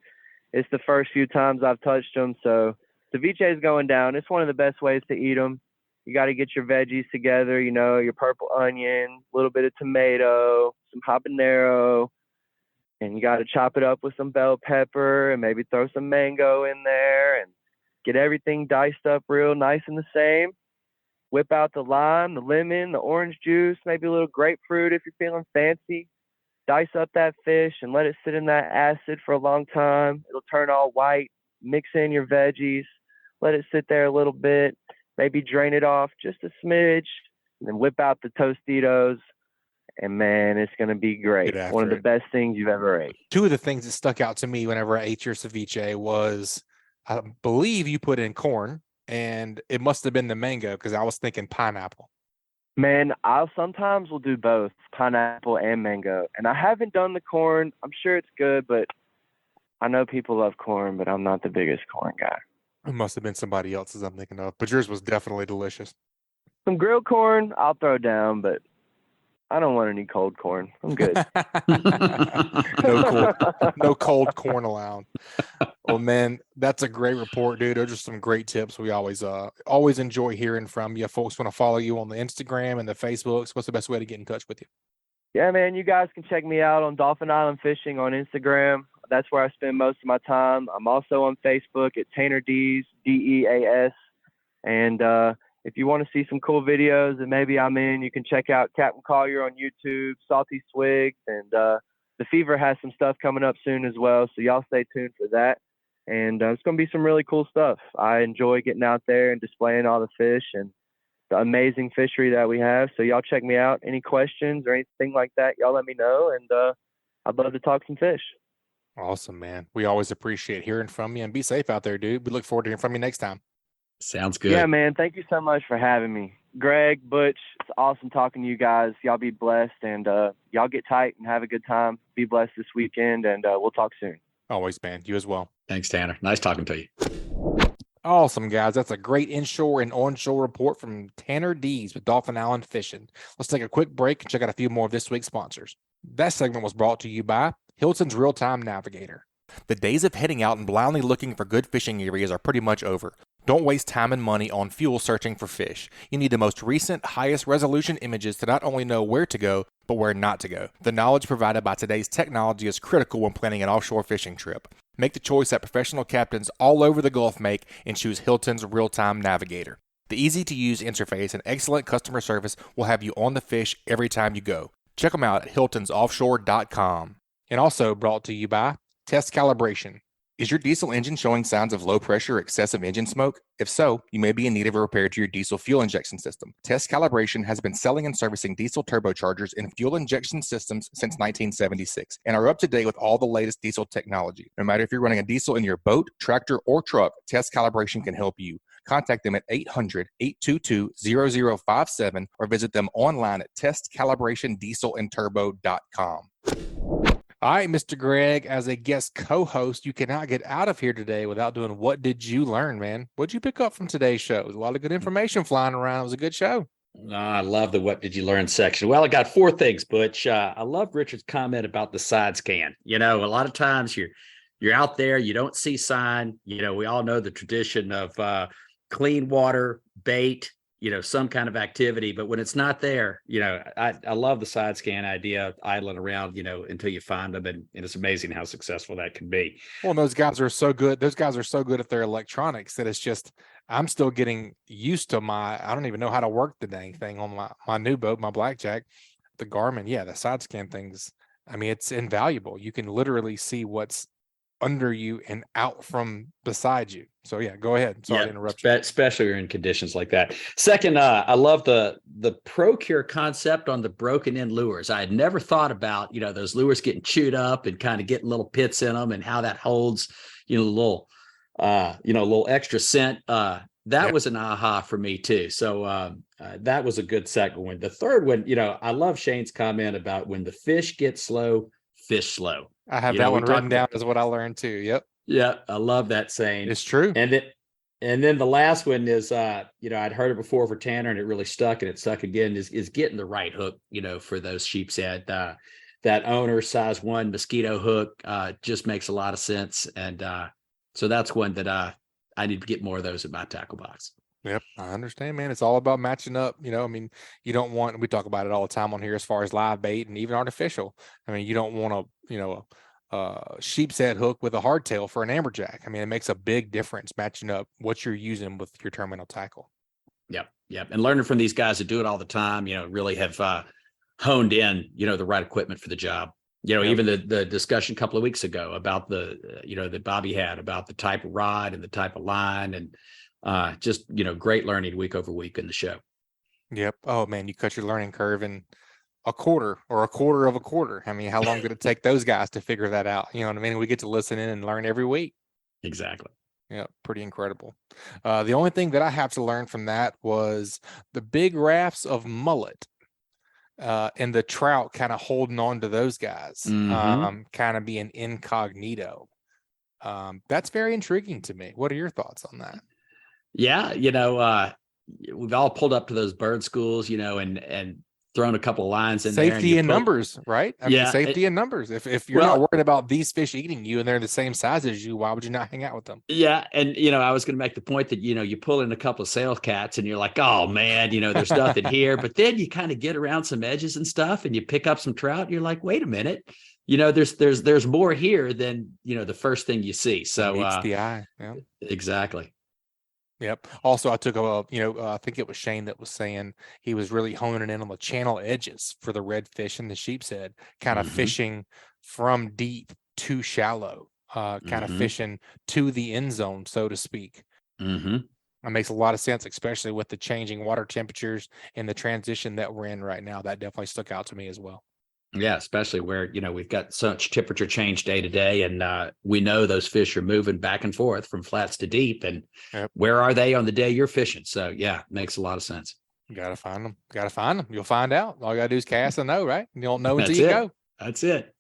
it's the first few times I've touched them. So ceviche is going down. It's one of the best ways to eat them. You got to get your veggies together, your purple onion, a little bit of tomato, some habanero, and you got to chop it up with some bell pepper and maybe throw some mango in there and get everything diced up real nice and the same. Whip out the lime, the lemon, the orange juice, maybe a little grapefruit if you're feeling fancy. Dice up that fish and let it sit in that acid for a long time. It'll turn all white. Mix in your veggies. Let it sit there a little bit. Maybe drain it off just a smidge, and then whip out the Tostitos, and man, it's going to be great. One of the best things you've ever ate. Two of the things that stuck out to me whenever I ate your ceviche was, I believe you put in corn, and it must have been the mango because I was thinking pineapple. Man, I sometimes will do both, pineapple and mango, and I haven't done the corn. I'm sure it's good, but I know people love corn, but I'm not the biggest corn guy. It must have been somebody else's I'm thinking of, but yours was definitely delicious. Some grilled corn I'll throw down, but I don't want any cold corn. I'm good. No cold corn allowed. Well, man, that's a great report, dude. Those are some great tips. We always enjoy hearing from you. Folks want to follow you on the Instagram and the Facebooks. What's the best way to get in touch with you? Yeah, man, you guys can check me out on Dauphin Island Fishing on Instagram. That's where I spend most of my time. I'm also on Facebook at Tanner Deas, Deas. And if you want to see some cool videos that maybe I'm in, you can check out Captain Collier on YouTube, Salty Swigs, and the Fever has some stuff coming up soon as well. So y'all stay tuned for that. And it's going to be some really cool stuff. I enjoy getting out there and displaying all the fish and the amazing fishery that we have. So y'all check me out. Any questions or anything like that, y'all let me know. And I'd love to talk some fish. Awesome, man. We always appreciate hearing from you, and be safe out there, dude. We look forward to hearing from you next time. Sounds good. Yeah, man. Thank you so much for having me. Greg, Butch, it's awesome talking to you guys. Y'all be blessed, and y'all get tight and have a good time. Be blessed this weekend, and we'll talk soon. Always, man. You as well. Thanks, Tanner. Nice talking to you. Awesome, guys. That's a great inshore and onshore report from Tanner Deas with Dauphin Island Fishing. Let's take a quick break and check out a few more of this week's sponsors. That segment was brought to you by Hilton's Real-Time Navigator. The days of heading out and blindly looking for good fishing areas are pretty much over. Don't waste time and money on fuel searching for fish. You need the most recent, highest resolution images to not only know where to go, but where not to go. The knowledge provided by today's technology is critical when planning an offshore fishing trip. Make the choice that professional captains all over the Gulf make and choose Hilton's Real-Time Navigator. The easy-to-use interface and excellent customer service will have you on the fish every time you go. Check them out at hiltonsoffshore.com. And also brought to you by Test Calibration. Is your diesel engine showing signs of low pressure or excessive engine smoke? If so, you may be in need of a repair to your diesel fuel injection system. Test Calibration has been selling and servicing diesel turbochargers and fuel injection systems since 1976 and are up to date with all the latest diesel technology. No matter if you're running a diesel in your boat, tractor, or truck, Test Calibration can help you. Contact them at 800-822-0057 or visit them online at testcalibratindieselandturbo.com. All right, Mr. Greg, as a guest co-host, you cannot get out of here today without doing What Did You Learn, man? What'd you pick up from today's show? There's a lot of good information flying around. It was a good show. I love the What Did You Learn section. Well, I got 4 things, Butch. I love Richard's comment about the side scan. You know, a lot of times you're out there, you don't see sign. You know, we all know the tradition of clean water, bait, you know, some kind of activity, but when it's not there, you know, I love the side scan idea, idling around, you know, until you find them. And it's amazing how successful that can be. Well, those guys are so good. Those guys are so good at their electronics that it's just, I'm still getting used to I don't even know how to work the dang thing on my new boat, my Blackjack, the Garmin. Yeah, the side scan things. I mean, it's invaluable. You can literally see what's under you and out from beside you. So yeah, go ahead. Sorry to interrupt you. Especially in conditions like that. Second, I love the procure concept on the broken in lures. I had never thought about, you know, those lures getting chewed up and kind of getting little pits in them and how that holds, you know, a little extra scent. That was an aha for me too. So that was a good second one. The third one, you know, I love Shane's comment about when the fish get slow, fish slow. I have that one written down as what I learned too. Yep. Yeah, I love that saying. It's true. And then the last one is, you know, I'd heard it before for Tanner and it really stuck, and it stuck again, is getting the right hook, you know, for those sheep's head. That owner size 1 mosquito hook just makes a lot of sense. And so that's one that I need to get more of those in my tackle box. Yep, I understand, man. It's all about matching up. You know, I mean, you don't want, we talk about it all the time on here as far as live bait and even artificial. I mean, you don't want a sheep's head hook with a hardtail for an amberjack. I mean, it makes a big difference matching up what you're using with your terminal tackle. Yep. And learning from these guys that do it all the time, you know, really have honed in, you know, the right equipment for the job. You know, even the discussion a couple of weeks ago about that Bobby had about the type of rod and the type of line, and just, you know, great learning week over week in the show. Yep. Oh man, you cut your learning curve in a quarter or a quarter of a quarter. I mean, how long did it take those guys to figure that out? You know what I mean? We get to listen in and learn every week. Exactly. Yeah, pretty incredible. The only thing that I have to learn from that was the big rafts of mullet and the trout kind of holding on to those guys, kind of being incognito. That's very intriguing to me. What are your thoughts on that? Yeah, you know, we've all pulled up to those bird schools, you know, and thrown a couple of lines in safety there. in numbers, right? I mean, safety in numbers. If you're not worried about these fish eating you and they're the same size as you, why would you not hang out with them? Yeah. And, you know, I was going to make the point that, you know, you pull in a couple of sail cats and you're like, oh man, you know, there's nothing here. But then you kind of get around some edges and stuff and you pick up some trout and you're like, wait a minute, there's more here than, the first thing you see. So Meets the eye. Yeah. exactly. Yep. Also, I took I think it was Shane that was saying he was really honing in on the channel edges for the redfish and the sheep's head, kind of Mhm. fishing from deep to shallow, kind of Mhm. fishing to the end zone, so to speak. Mm-hmm. It makes a lot of sense, especially with the changing water temperatures and the transition that we're in right now. That definitely stuck out to me as well. Yeah, especially where, we've got such temperature change day to day, and we know those fish are moving back and forth from flats to deep. And Yep. where are they on the day you're fishing? So yeah, makes a lot of sense. You gotta find them. Gotta find them. You'll find out. All you gotta do is cast and know, right? You don't know until That's you it. go. That's it.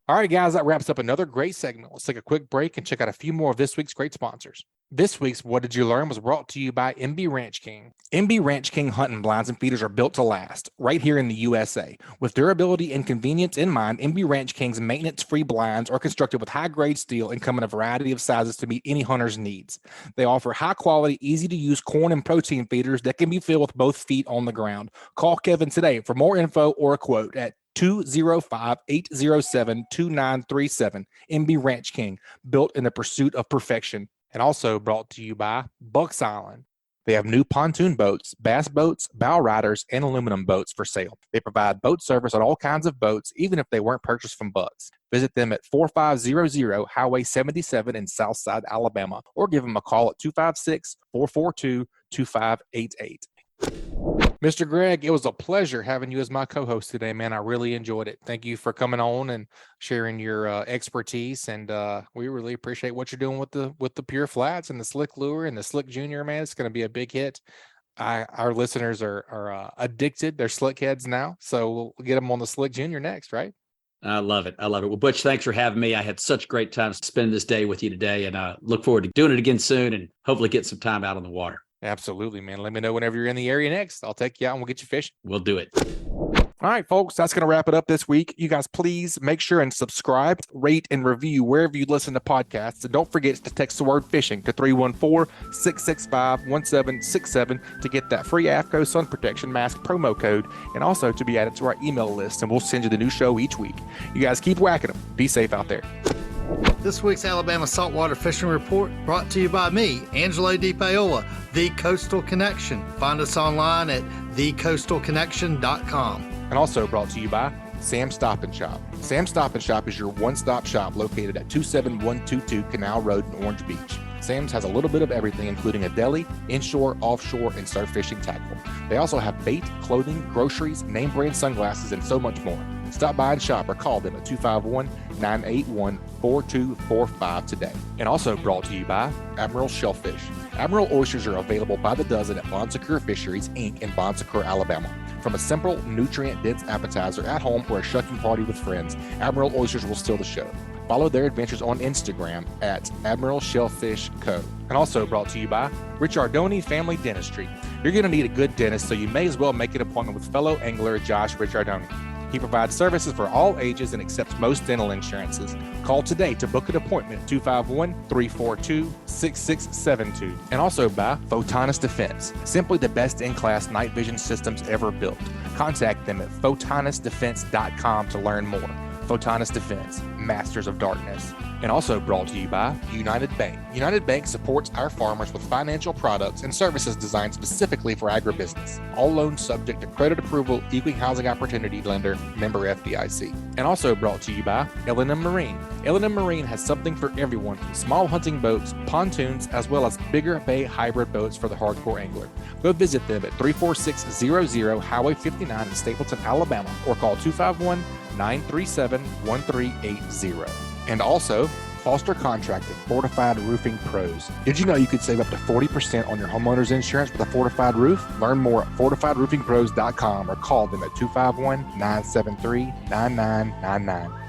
All right, guys, that wraps up another great segment. Let's take a quick break and check out a few more of this week's great sponsors. This week's What Did You Learn was brought to you by MB Ranch King. MB Ranch King hunting blinds and feeders are built to last right here in the USA. With durability and convenience in mind, MB Ranch King's maintenance-free blinds are constructed with high-grade steel and come in a variety of sizes to meet any hunter's needs. They offer high-quality, easy-to-use corn and protein feeders that can be filled with both feet on the ground. Call Kevin today for more info or a quote at 205-807-2937. MB Ranch King, built in the pursuit of perfection. And also brought to you by Bucks Island. They have new pontoon boats, bass boats, bow riders, and aluminum boats for sale. They provide boat service on all kinds of boats, even if they weren't purchased from Bucks. Visit them at 4500 Highway 77 in Southside, Alabama, or give them a call at 256-442-2588. Mr. Greg, it was a pleasure having you as my co-host today, man. I really enjoyed it. Thank you for coming on and sharing your expertise, and we really appreciate what you're doing with the pure flats and the slick lure and the slick junior, man. It's going to be a big hit. Our listeners are addicted. They're slick heads now, so we'll get them on the slick junior next, right? I love it. Well, Butch, thanks for having me. I had such great time spending this day with you today, and look forward to doing it again soon and hopefully get some time out on the water. Absolutely, man. Let me know whenever you're in the area next. I'll take you out and we'll get you fishing. We'll do it. All right, folks, that's going to wrap it up this week. You guys, please make sure and subscribe, rate, and review wherever you listen to podcasts. And don't forget to text the word fishing to 314-665-1767 to get that free AFCO sun protection mask promo code, and also to be added to our email list. And we'll send you the new show each week. You guys keep whacking them. Be safe out there. This week's Alabama Saltwater Fishing Report brought to you by me, Angelo DiPaola, The Coastal Connection. Find us online at thecoastalconnection.com. And also brought to you by Sam Stop & Shop. Sam Stop & Shop is your one-stop shop located at 27122 Canal Road in Orange Beach. Sam's has a little bit of everything, including a deli, inshore, offshore, and surf fishing tackle. They also have bait, clothing, groceries, name brand sunglasses, and so much more. Stop by and shop or call them at 251-981-4245 today. And also brought to you by Admiral Shellfish. Admiral oysters are available by the dozen at Bon Secour Fisheries, Inc. in Bon Secour, Alabama. From a simple, nutrient-dense appetizer at home or a shucking party with friends, Admiral oysters will steal the show. Follow their adventures on Instagram at Admiral Shellfish Co. And also brought to you by Richardoni Family Dentistry. You're going to need a good dentist, so you may as well make an appointment with fellow angler Josh Richardoni. He provides services for all ages and accepts most dental insurances. Call today to book an appointment at 251-342-6672. And also by Photonis Defense, simply the best in-class night vision systems ever built. Contact them at photonisdefense.com to learn more. Photonis Defense, Masters of Darkness. And also brought to you by United Bank. United Bank supports our farmers with financial products and services designed specifically for agribusiness. All loans subject to credit approval, equal housing opportunity lender, member FDIC. And also brought to you by L&M Marine. L&M Marine has something for everyone, from small hunting boats, pontoons, as well as bigger bay hybrid boats for the hardcore angler. Go visit them at 34600 Highway 59 in Stapleton, Alabama, or call 251-937-1380. And also, Foster Contracting, Fortified Roofing Pros. Did you know you could save up to 40% on your homeowner's insurance with a fortified roof? Learn more at fortifiedroofingpros.com or call them at 251-973-9999.